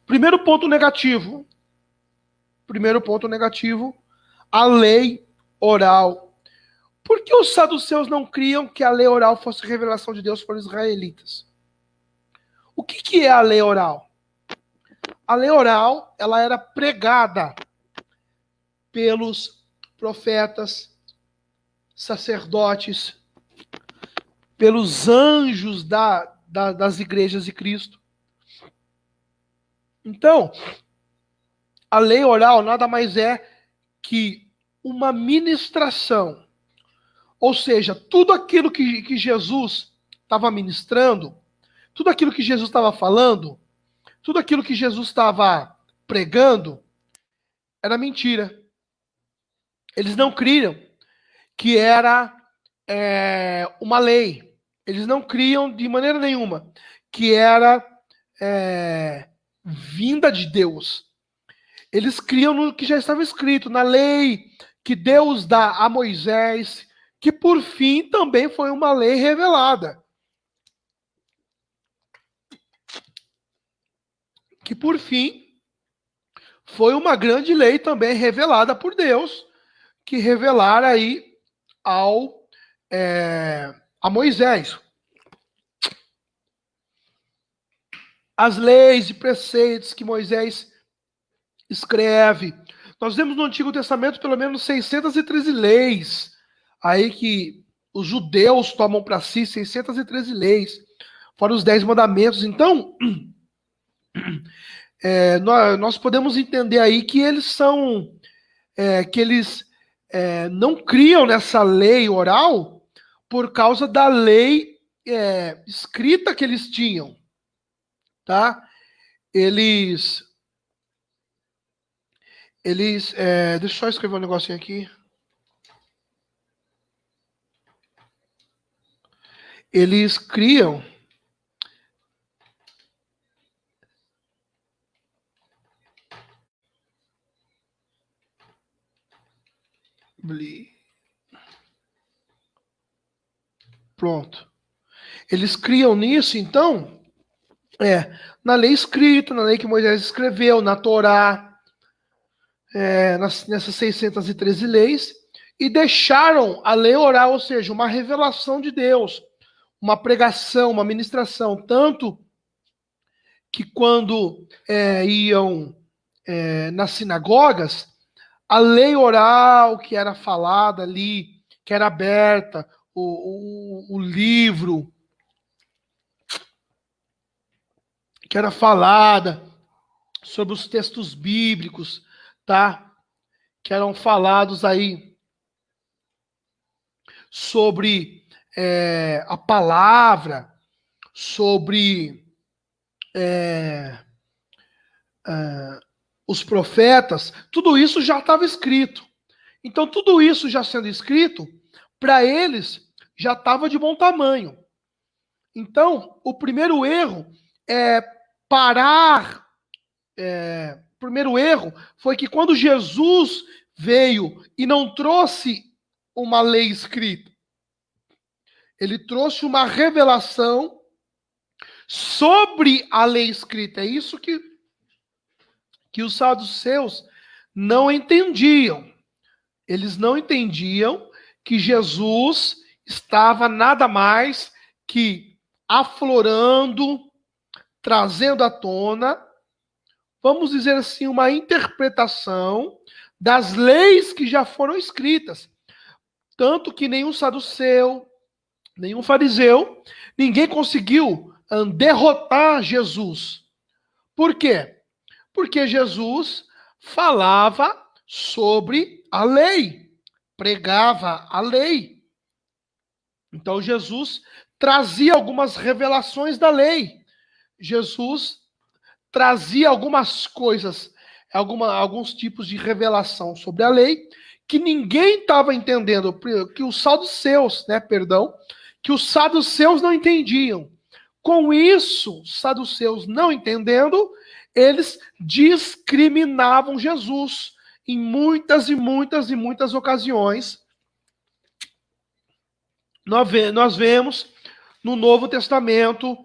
Primeiro ponto negativo, a lei oral. Por que os saduceus não criam que a lei oral fosse revelação de Deus para os israelitas? O que é a lei oral? A lei oral, ela era pregada pelos profetas, sacerdotes, pelos anjos das igrejas de Cristo. Então, a lei oral nada mais é que uma ministração. Ou seja, tudo aquilo que Jesus estava ministrando, tudo aquilo que Jesus estava falando, tudo aquilo que Jesus estava pregando, era mentira. Eles não criam que era uma lei. Eles não criam de maneira nenhuma que era vinda de Deus. Eles criam no que já estava escrito, na lei que Deus dá a Moisés, que por fim também foi uma lei revelada. Que por fim foi uma grande lei também revelada por Deus, que revelara aí a Moisés. As leis e preceitos que Moisés escreve. Nós vemos no Antigo Testamento pelo menos 613 leis, aí que os judeus tomam para si, 613 leis, fora os 10 mandamentos. Então, nós podemos entender aí que eles são, que eles não criam nessa lei oral por causa da lei escrita que eles tinham, tá? Eles, deixa eu só escrever um negocinho aqui. Eles criam pronto. Eles criam nisso, então, na lei escrita, na lei que Moisés escreveu, na Torá, nessas 613 leis, e deixaram a lei oral, ou seja, uma revelação de Deus, uma pregação, uma ministração, tanto que quando iam nas sinagogas, a lei oral que era falada ali, que era aberta, o livro que era falada sobre os textos bíblicos, tá? Que eram falados aí sobre a palavra, sobre os profetas, tudo isso já estava escrito. Então, tudo isso já sendo escrito, para eles já estava de bom tamanho. Então, o primeiro erro é parar. O primeiro erro foi que quando Jesus veio e não trouxe uma lei escrita, ele trouxe uma revelação sobre a lei escrita. É isso que os saduceus não entendiam. Eles não entendiam que Jesus estava nada mais que aflorando, trazendo à tona, vamos dizer assim, uma interpretação das leis que já foram escritas. Tanto que nenhum saduceu, nenhum fariseu, ninguém conseguiu derrotar Jesus. Por quê? Porque Jesus falava sobre a lei, pregava a lei. Então Jesus trazia algumas revelações da lei. Jesus trazia algumas coisas, alguns tipos de revelação sobre a lei que ninguém estava entendendo, que os saduceus, que os saduceus não entendiam. Com isso, os saduceus não entendendo, eles discriminavam Jesus em muitas e muitas e muitas ocasiões. Nós vemos no Novo Testamento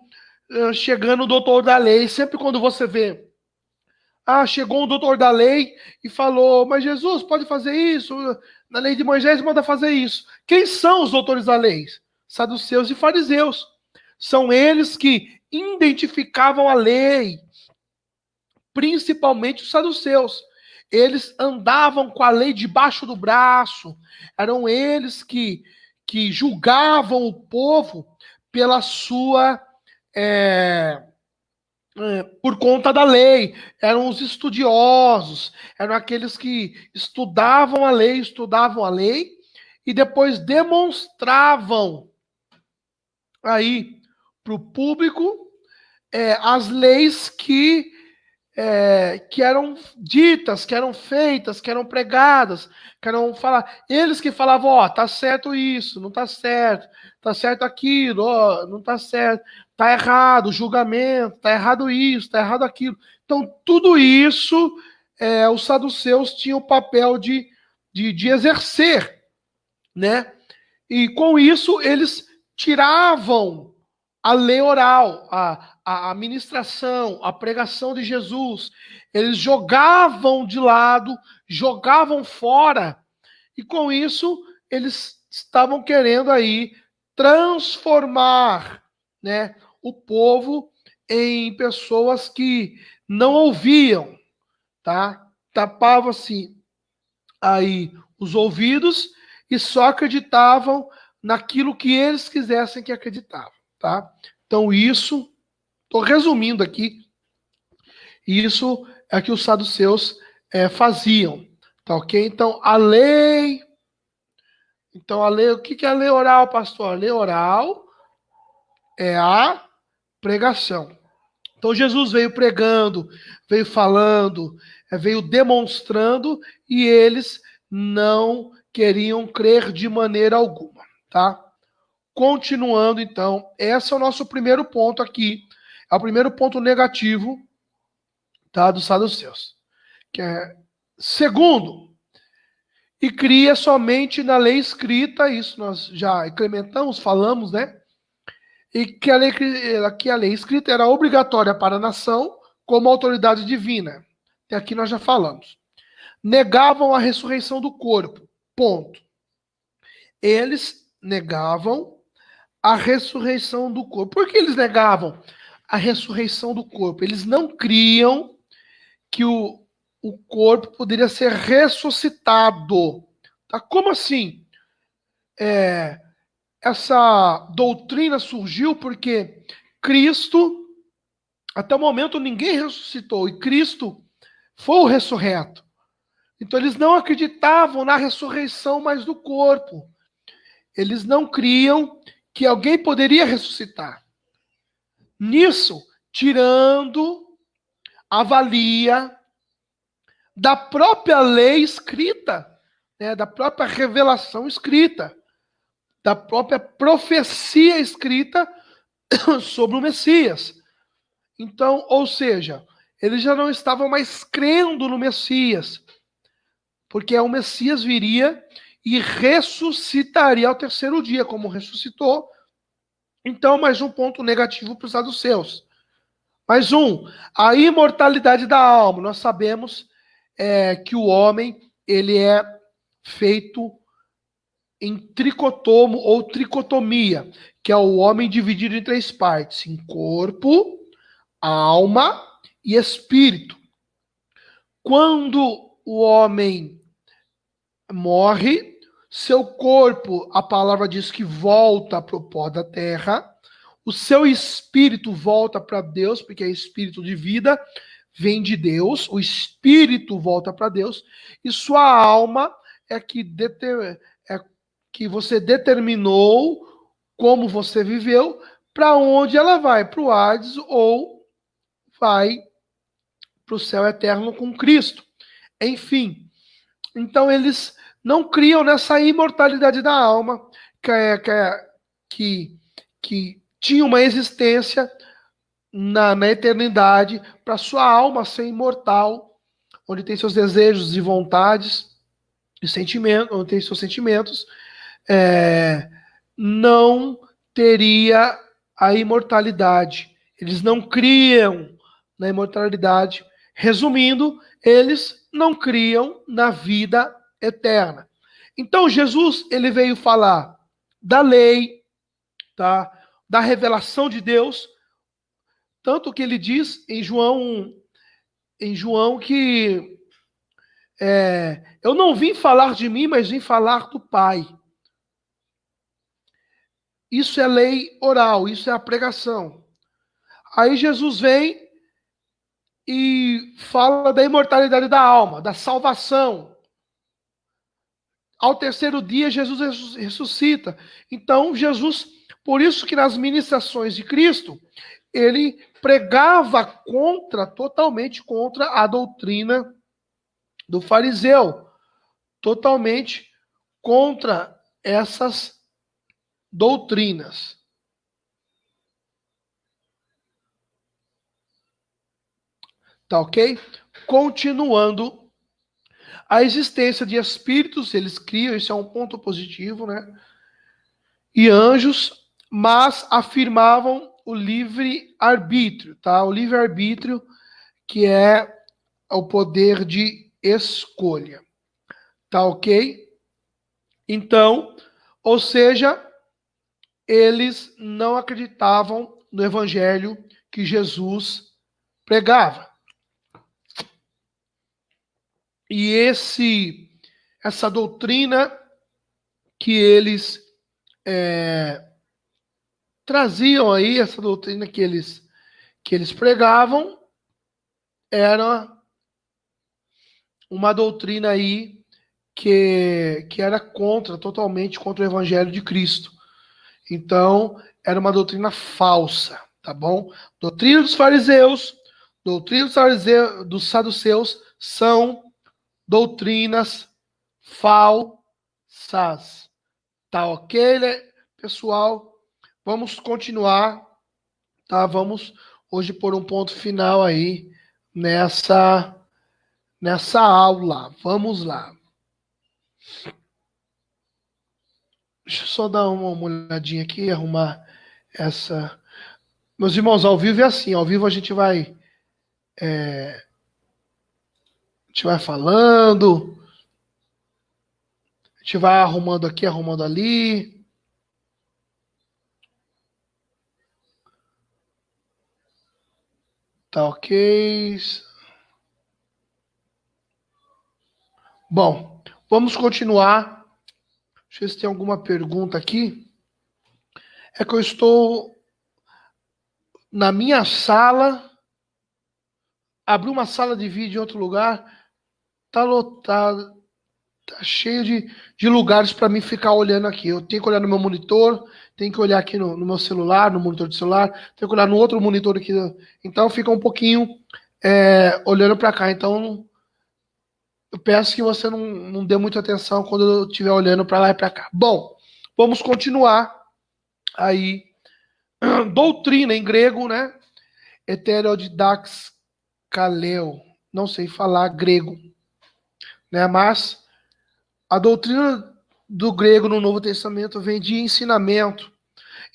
chegando o doutor da lei. Sempre quando você vê, chegou um doutor da lei e falou, mas Jesus pode fazer isso, na lei de Moisés manda fazer isso. Quem são os doutores da lei? Saduceus e fariseus. São eles que identificavam a lei, principalmente os saduceus. Eles andavam com a lei debaixo do braço, eram eles que julgavam o povo pela sua por conta da lei, eram os estudiosos, eram aqueles que estudavam a lei e depois demonstravam aí para o público as leis que eram ditas, que eram feitas, que eram pregadas, que eram eles que falavam, tá certo isso, não tá certo aquilo, não tá certo, tá errado o julgamento, tá errado isso, tá errado aquilo. Então, tudo isso, os saduceus tinham o papel de exercer, né? E com isso, eles tiravam a lei oral, a ministração, a pregação de Jesus, eles jogavam de lado, jogavam fora, e com isso eles estavam querendo aí transformar, né, o povo em pessoas que não ouviam, tá? Tapavam-se aí os ouvidos e só acreditavam naquilo que eles quisessem que acreditavam, tá? Então isso, estou resumindo aqui, E isso é o que os saduceus faziam. Tá ok? Então, a lei. Então, a lei, o que é a lei oral, pastor? A lei oral é a pregação. Então, Jesus veio pregando, veio falando, veio demonstrando, e eles não queriam crer de maneira alguma, tá? Continuando, então, esse é o nosso primeiro ponto aqui. É o primeiro ponto negativo, tá, dos saduceus. Que é, segundo, e cria somente na lei escrita, isso nós já implementamos, falamos, né? E que a lei escrita era obrigatória para a nação como autoridade divina. E aqui nós já falamos. Negavam a ressurreição do corpo. Ponto. Eles negavam a ressurreição do corpo. Por que eles negavam a ressurreição do corpo? Eles não criam que o corpo poderia ser ressuscitado. Tá? Como assim? Essa doutrina surgiu porque Cristo, até o momento, ninguém ressuscitou, e Cristo foi o ressurreto. Então, eles não acreditavam na ressurreição mais do corpo. Eles não criam que alguém poderia ressuscitar. Nisso, tirando a valia da própria lei escrita, né, da própria revelação escrita, da própria profecia escrita sobre o Messias. Então, ou seja, eles já não estavam mais crendo no Messias, porque o Messias viria e ressuscitaria ao terceiro dia, como ressuscitou. Então, mais um ponto negativo para os saduceus. Mais um, a imortalidade da alma. Nós sabemos que o homem ele é feito em tricotomo ou tricotomia, que é o homem dividido em três partes, em corpo, alma e espírito. Quando o homem morre, seu corpo, a palavra diz que volta para o pó da terra, o seu espírito volta para Deus, porque é espírito de vida, vem de Deus, o espírito volta para Deus, e sua alma é que você determinou como você viveu, para onde ela vai, para o Hades ou vai para o céu eterno com Cristo. Enfim, então eles não criam nessa imortalidade da alma que tinha uma existência na eternidade para sua alma ser imortal, onde tem seus desejos e vontades e sentimentos, onde tem seus sentimentos, não teria a imortalidade. Eles não criam na imortalidade. Resumindo, eles não criam na vida eterna. Então Jesus ele veio falar da lei, tá? Da revelação de Deus, tanto que ele diz em João que eu não vim falar de mim, mas vim falar do Pai. Isso é lei oral, isso é a pregação. Aí Jesus vem e fala da imortalidade da alma, da salvação. Ao terceiro dia, Jesus ressuscita. Então, Jesus, por isso que nas ministrações de Cristo, ele pregava totalmente contra a doutrina do fariseu, totalmente contra essas doutrinas. Tá ok? Continuando, a existência de espíritos, eles criam, isso é um ponto positivo, né? E anjos, mas afirmavam o livre-arbítrio, tá? O livre-arbítrio, que é o poder de escolha. Tá ok? Então, ou seja, eles não acreditavam no evangelho que Jesus pregava. E essa doutrina que eles traziam aí, essa doutrina que eles pregavam, era uma doutrina aí que era totalmente contra o Evangelho de Cristo. Então, era uma doutrina falsa, tá bom? Doutrina dos fariseus, dos saduceus são doutrinas falsas. Tá ok, né, pessoal? Vamos continuar, tá? Vamos hoje pôr um ponto final aí nessa aula. Vamos lá. Deixa eu só dar uma olhadinha aqui, arrumar essa. Meus irmãos, ao vivo é assim, ao vivo a gente vai falando, a gente vai arrumando aqui, arrumando ali. Tá ok. Bom, vamos continuar. Deixa eu ver se tem alguma pergunta aqui. É que eu estou na minha sala, abri uma sala de vídeo em outro lugar, tá lotado, tá cheio de lugares para mim ficar olhando aqui. Eu tenho que olhar no meu monitor, tenho que olhar aqui no meu celular, no monitor de celular, tenho que olhar no outro monitor aqui. Então fica um pouquinho olhando para cá. Então eu peço que você não dê muita atenção quando eu estiver olhando para lá e para cá. Bom, vamos continuar aí. Doutrina em grego, né? Heterodidaxkaleo. Não sei falar grego, né? Mas a doutrina do grego no Novo Testamento vem de ensinamento,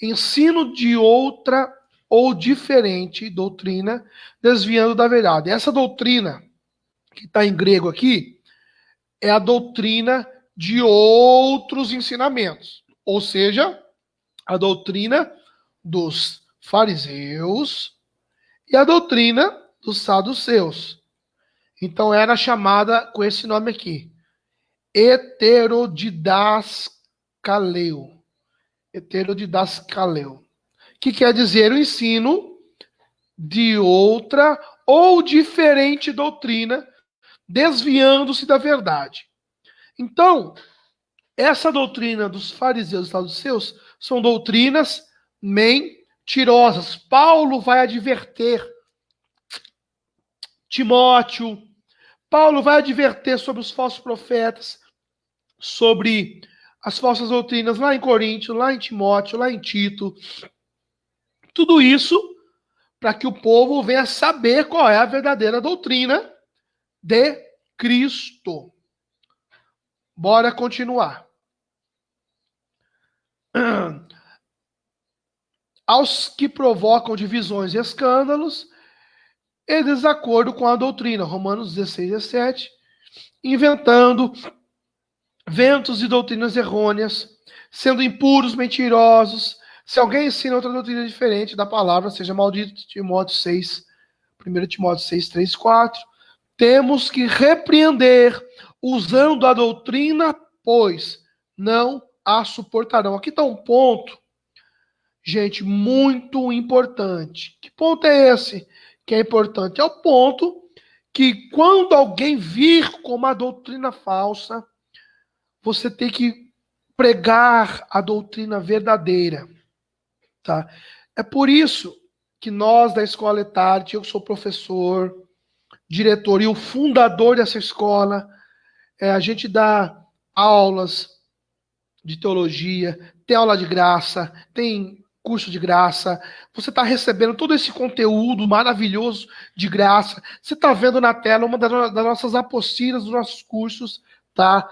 ensino de outra ou diferente doutrina, desviando da verdade. Essa doutrina que está em grego aqui é a doutrina de outros ensinamentos, ou seja, a doutrina dos fariseus e a doutrina dos saduceus. Então era chamada com esse nome aqui, heterodidascaleo. Heterodidascaleo. Que quer dizer o ensino de outra ou diferente doutrina, desviando-se da verdade. Então, essa doutrina dos fariseus e saduceus são doutrinas mentirosas. Paulo vai adverter Timóteo, Paulo vai adverter sobre os falsos profetas, sobre as falsas doutrinas lá em Coríntio, lá em Timóteo, lá em Tito. Tudo isso para que o povo venha saber qual é a verdadeira doutrina de Cristo. Bora continuar. Aos que provocam divisões e escândalos e desacordo com a doutrina, Romanos 16, 17, inventando ventos e doutrinas errôneas, sendo impuros, mentirosos. Se alguém ensina outra doutrina diferente da palavra, seja maldito. Timóteo 6, 1 Timóteo 6, 3, 4. Temos que repreender usando a doutrina, pois não a suportarão. Aqui está um ponto, gente, muito importante. Que ponto é esse que é importante? É o ponto que quando alguém vir com uma doutrina falsa, você tem que pregar a doutrina verdadeira, tá? É por isso que nós da Escola Etarte, eu sou professor, diretor e o fundador dessa escola, a gente dá aulas de teologia, tem aula de graça, tem curso de graça, você está recebendo todo esse conteúdo maravilhoso de graça, você está vendo na tela uma das nossas apostilas dos nossos cursos, tá?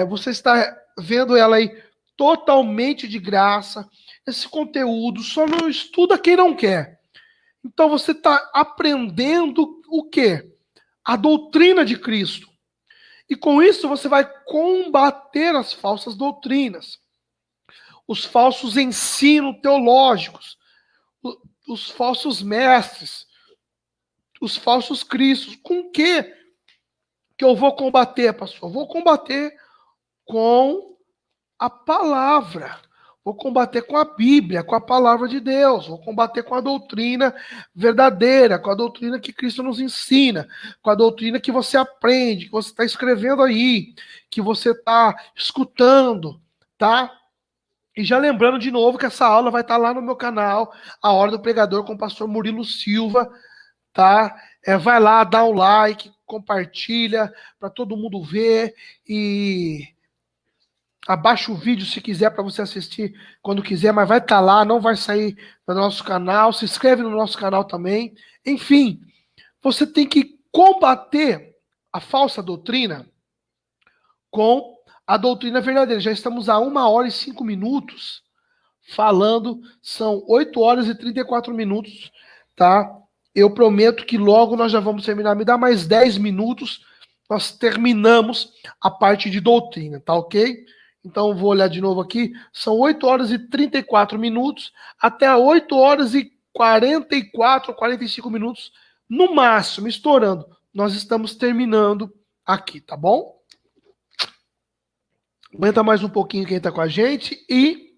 Você está vendo ela aí totalmente de graça, esse conteúdo, só não estuda quem não quer. Então você está aprendendo o quê? A doutrina de Cristo. E com isso você vai combater as falsas doutrinas, os falsos ensinos teológicos, os falsos mestres, os falsos cristos. Com o que eu vou combater, pastor? Eu vou combater com a palavra. Vou combater com a Bíblia, com a palavra de Deus. Vou combater com a doutrina verdadeira, com a doutrina que Cristo nos ensina, com a doutrina que você aprende, que você está escrevendo aí, que você está escutando, tá? E já lembrando de novo que essa aula vai estar lá no meu canal, A Hora do Pregador, com o pastor Murilo Silva, tá? Vai lá, dá um like, compartilha para todo mundo ver e abaixa o vídeo se quiser para você assistir quando quiser, mas vai estar lá, não vai sair do nosso canal. Se inscreve no nosso canal também. Enfim, você tem que combater a falsa doutrina com a doutrina verdadeira. Já estamos a 1h e 5 minutos falando, são 8h e 34 minutos, tá? Eu prometo que logo nós já vamos terminar. Me dá mais 10 minutos, nós terminamos a parte de doutrina, tá ok? Então vou olhar de novo aqui, são 8h e 34 minutos, até 8h e 44, 45 minutos, no máximo, estourando. Nós estamos terminando aqui, tá bom? Aguenta mais um pouquinho quem está com a gente e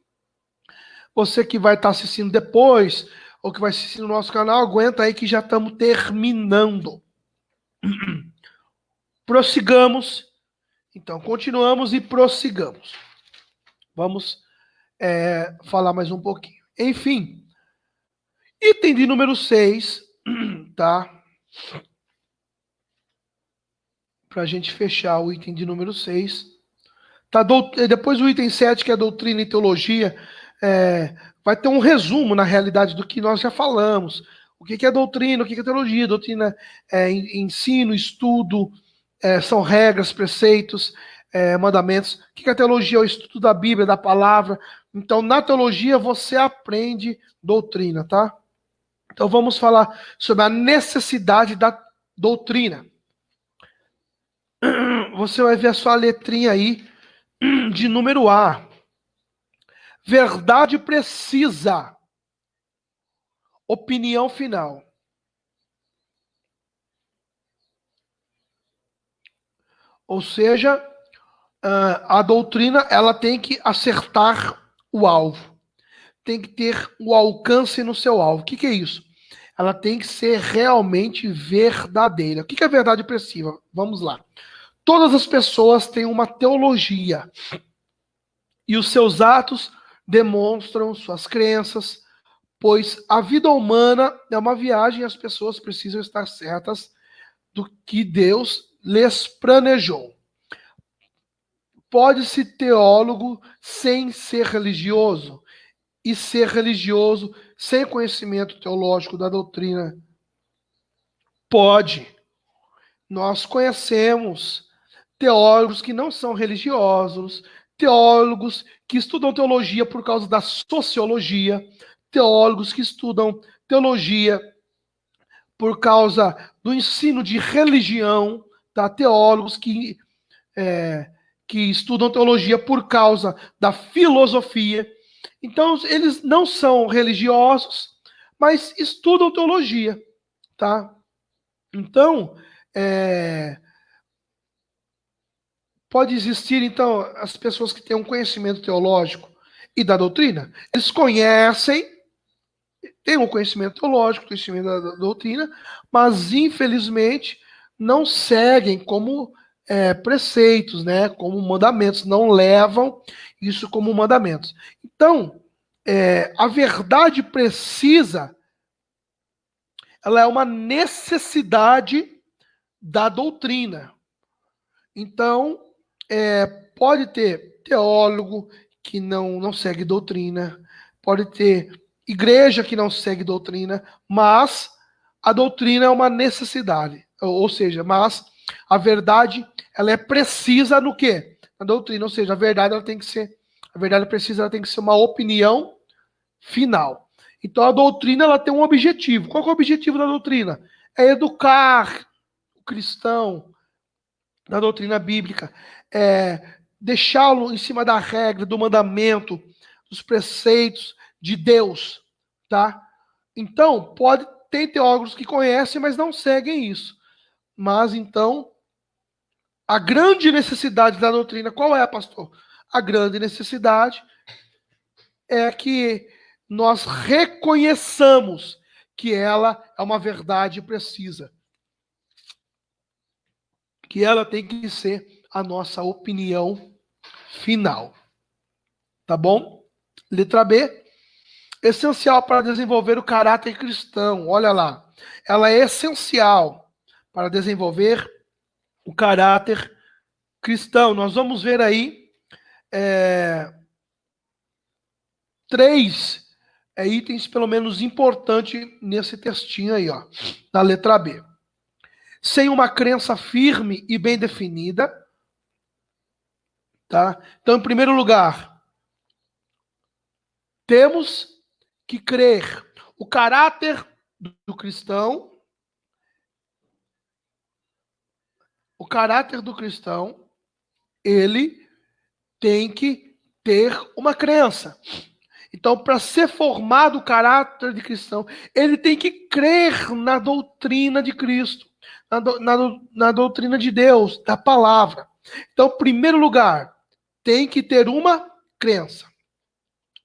você que vai estar assistindo depois ou que vai assistir no nosso canal, aguenta aí que já estamos terminando. Prossigamos. Então, continuamos e prossigamos. Vamos falar mais um pouquinho. Enfim, item de número 6, tá? Para a gente fechar o item de número 6. Tá, depois o item 7, que é doutrina e teologia, vai ter um resumo, na realidade, do que nós já falamos. O que é doutrina, o que é teologia? Doutrina é ensino, estudo, são regras, preceitos, mandamentos. O que é teologia? É o estudo da Bíblia, da palavra. Então, na teologia, você aprende doutrina, tá? Então, vamos falar sobre a necessidade da doutrina. Você vai ver a sua letrinha aí, de número A. Verdade precisa. Opinião final. Ou seja, a doutrina ela tem que acertar o alvo. Tem que ter o alcance no seu alvo. O que é isso? Ela tem que ser realmente verdadeira. O que é verdade precisa? Vamos lá. Todas as pessoas têm uma teologia. E os seus atos demonstram suas crenças, pois a vida humana é uma viagem e as pessoas precisam estar certas do que Deus lhes planejou. Pode-se teólogo sem ser religioso e ser religioso sem conhecimento teológico da doutrina? Pode. Nós conhecemos teólogos que não são religiosos, teólogos que estudam teologia por causa da sociologia, teólogos que estudam teologia por causa do ensino de religião, tá? Teólogos que estudam teologia por causa da filosofia. Então, eles não são religiosos, mas estudam teologia, tá? Então, pode existir, então, as pessoas que têm um conhecimento teológico e da doutrina, eles conhecem, têm um conhecimento teológico, conhecimento da doutrina, mas, infelizmente, não seguem como preceitos, né, como mandamentos, não levam isso como mandamentos. Então, a verdade precisa, ela é uma necessidade da doutrina. Então, pode ter teólogo que não segue doutrina, pode ter igreja que não segue doutrina, mas a doutrina é uma necessidade, ou seja, mas a verdade ela é precisa no quê? Na doutrina, ou seja, a verdade ela tem que ser, a verdade precisa, ela tem que ser uma opinião final. Então a doutrina ela tem um objetivo. Qual é o objetivo da doutrina? É educar o cristão na doutrina bíblica, deixá-lo em cima da regra, do mandamento, dos preceitos de Deus, tá? Então, tem teólogos que conhecem, mas não seguem isso. Mas, então, a grande necessidade da doutrina, qual é, pastor? A grande necessidade é que nós reconheçamos que ela é uma verdade precisa. Que ela tem que ser a nossa opinião final. Tá bom? Letra B. Essencial para desenvolver o caráter cristão. Olha lá. Ela é essencial para desenvolver o caráter cristão. Nós vamos ver aí 3 itens, pelo menos, importantes nesse textinho aí, ó, na letra B. Sem uma crença firme e bem definida, tá? Então, em primeiro lugar, temos que crer. O caráter do cristão, ele tem que ter uma crença. Então, para ser formado o caráter de cristão, ele tem que crer na doutrina de Cristo, na doutrina de Deus, da palavra. Então, em primeiro lugar, tem que ter uma crença.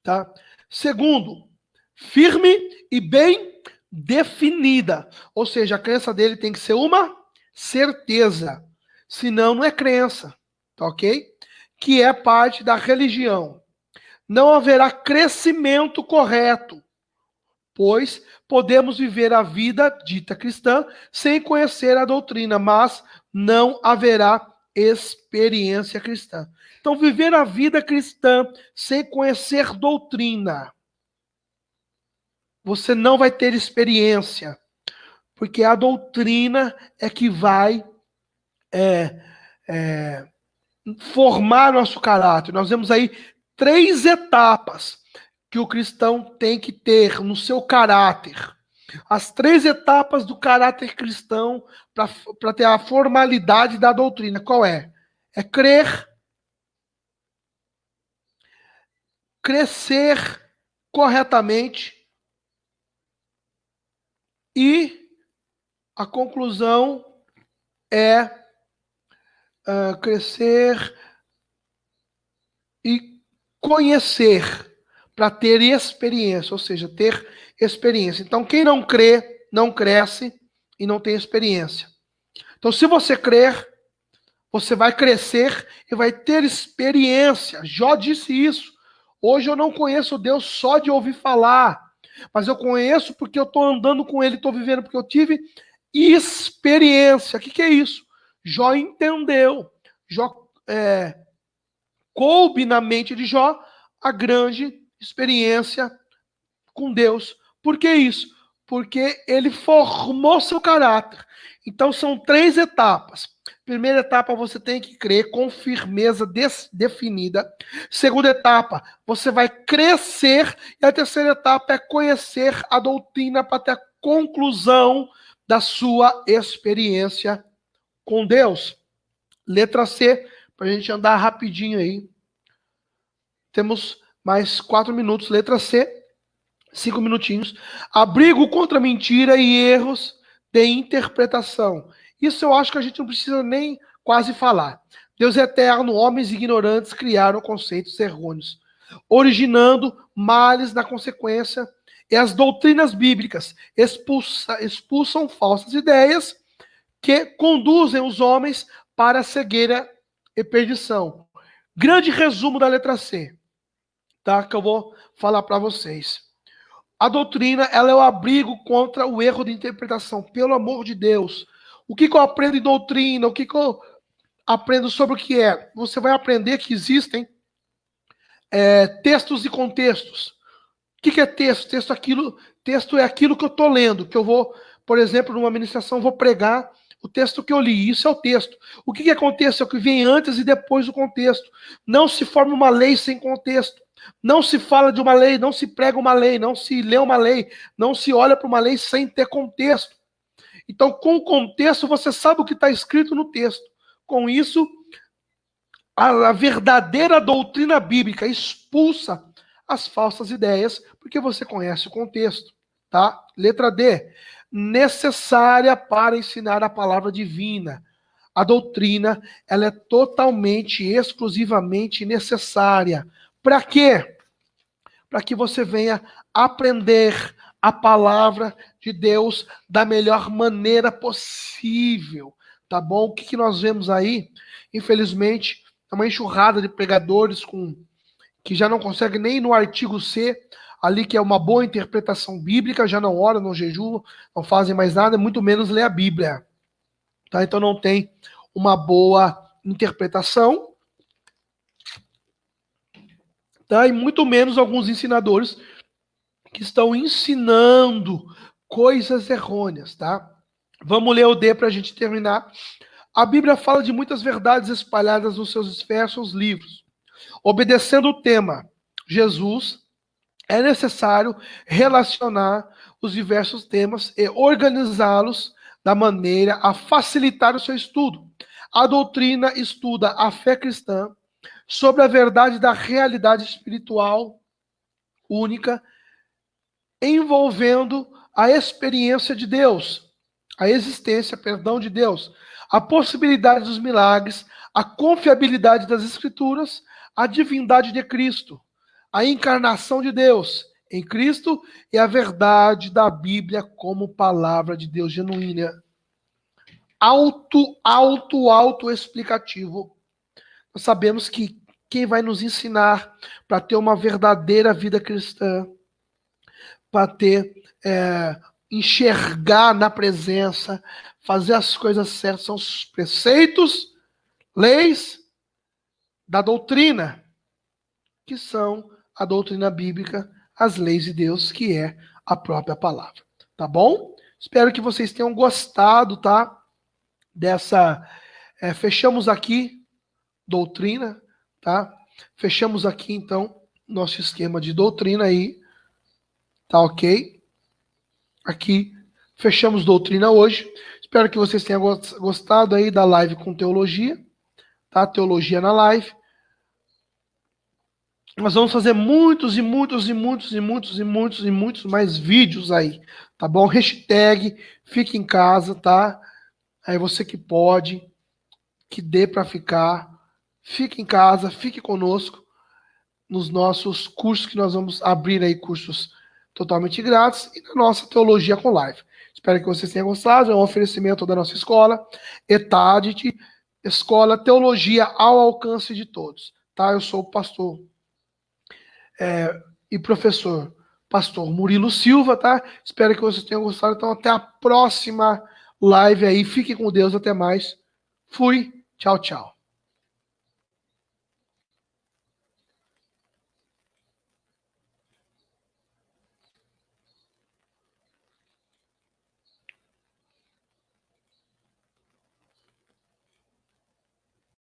Tá? Segundo, firme e bem definida. Ou seja, a crença dele tem que ser uma certeza. Senão, não é crença. Tá ok? Que é parte da religião. Não haverá crescimento correto, pois podemos viver a vida dita cristã sem conhecer a doutrina, mas não haverá experiência cristã. Então, viver a vida cristã sem conhecer doutrina, você não vai ter experiência, porque a doutrina é que vai formar nosso caráter. Nós vemos aí 3 etapas que o cristão tem que ter no seu caráter. As 3 etapas do caráter cristão para ter a formalidade da doutrina. Qual é? É crer, crescer corretamente e a conclusão é crescer e conhecer para ter experiência, ou seja, ter experiência. Então, quem não crê, não cresce e não tem experiência. Então, se você crer, você vai crescer e vai ter experiência. Jó disse isso. Hoje eu não conheço Deus só de ouvir falar, mas eu conheço porque eu estou andando com Ele, estou vivendo, porque eu tive experiência. O que é isso? Jó entendeu. Jó coube na mente de Jó a grande experiência com Deus. Por que isso? Porque ele formou seu caráter. Então são 3 etapas. Primeira etapa, você tem que crer com firmeza definida. Segunda etapa, você vai crescer. E a terceira etapa é conhecer a doutrina para ter a conclusão da sua experiência com Deus. Letra C, para a gente andar rapidinho aí. Temos mais 4 minutos. Letra C, 5 minutinhos. Abrigo contra mentira e erros de interpretação. Isso eu acho que a gente não precisa nem quase falar. Deus é eterno, homens ignorantes criaram conceitos errôneos, originando males na consequência, e as doutrinas bíblicas expulsam falsas ideias que conduzem os homens para a cegueira e perdição. Grande resumo da letra C, tá? Que eu vou falar para vocês. A doutrina, ela é o abrigo contra o erro de interpretação, pelo amor de Deus. O que eu aprendo em doutrina? O que eu aprendo sobre o que é? Você vai aprender que existem textos e contextos. O que é texto? Texto é aquilo que eu estou lendo, que eu vou, por exemplo, numa ministração, vou pregar o texto que eu li. Isso é o texto. O que é contexto? É o que vem antes e depois do contexto. Não se forma uma lei sem contexto. Não se fala de uma lei, não se prega uma lei, não se lê uma lei, não se olha para uma lei sem ter contexto. Então, com o contexto, você sabe o que está escrito no texto. Com isso, a verdadeira doutrina bíblica expulsa as falsas ideias, porque você conhece o contexto, tá? Letra D, necessária para ensinar a palavra divina. A doutrina, ela é totalmente, exclusivamente necessária. Para quê? para que você venha aprender a palavra de Deus da melhor maneira possível, tá bom? O que nós vemos aí, infelizmente, é uma enxurrada de pregadores que já não conseguem nem no artigo C, ali que é uma boa interpretação bíblica, já não oram, não jejuam, não fazem mais nada, muito menos ler a Bíblia, tá? Então não tem uma boa interpretação, tá? E muito menos alguns ensinadores que estão ensinando coisas errôneas, tá? Vamos ler o D para a gente terminar. A Bíblia fala de muitas verdades espalhadas nos seus diversos livros. Obedecendo o tema Jesus, é necessário relacionar os diversos temas e organizá-los da maneira a facilitar o seu estudo. A doutrina estuda a fé cristã sobre a verdade da realidade espiritual única, envolvendo a experiência de Deus, a existência, perdão, de Deus, a possibilidade dos milagres, a confiabilidade das Escrituras, a divindade de Cristo, a encarnação de Deus em Cristo e a verdade da Bíblia como palavra de Deus genuína. Auto explicativo. Nós sabemos que quem vai nos ensinar para ter uma verdadeira vida cristã, para ter, enxergar na presença, fazer as coisas certas, são os preceitos, leis da doutrina, que são a doutrina bíblica, as leis de Deus, que é a própria palavra. Tá bom? Espero que vocês tenham gostado, tá? Dessa. Fechamos aqui doutrina, tá? Fechamos aqui, então, nosso esquema de doutrina aí. Tá ok? Aqui, fechamos doutrina hoje. Espero que vocês tenham gostado aí da live com teologia, tá? Teologia na live. Nós vamos fazer muitos mais vídeos aí, tá bom? Hashtag fique em casa, tá? Aí você que pode, que dê para ficar, fique em casa, fique conosco nos nossos cursos que nós vamos abrir aí, cursos totalmente grátis, e na nossa teologia com live. Espero que vocês tenham gostado. É um oferecimento da nossa escola, Etadit, Escola Teologia ao Alcance de Todos. Tá? Eu sou o pastor e professor pastor Murilo Silva, tá? Espero que vocês tenham gostado. Então, até a próxima live aí. Fiquem com Deus. Até mais. Fui. Tchau, tchau.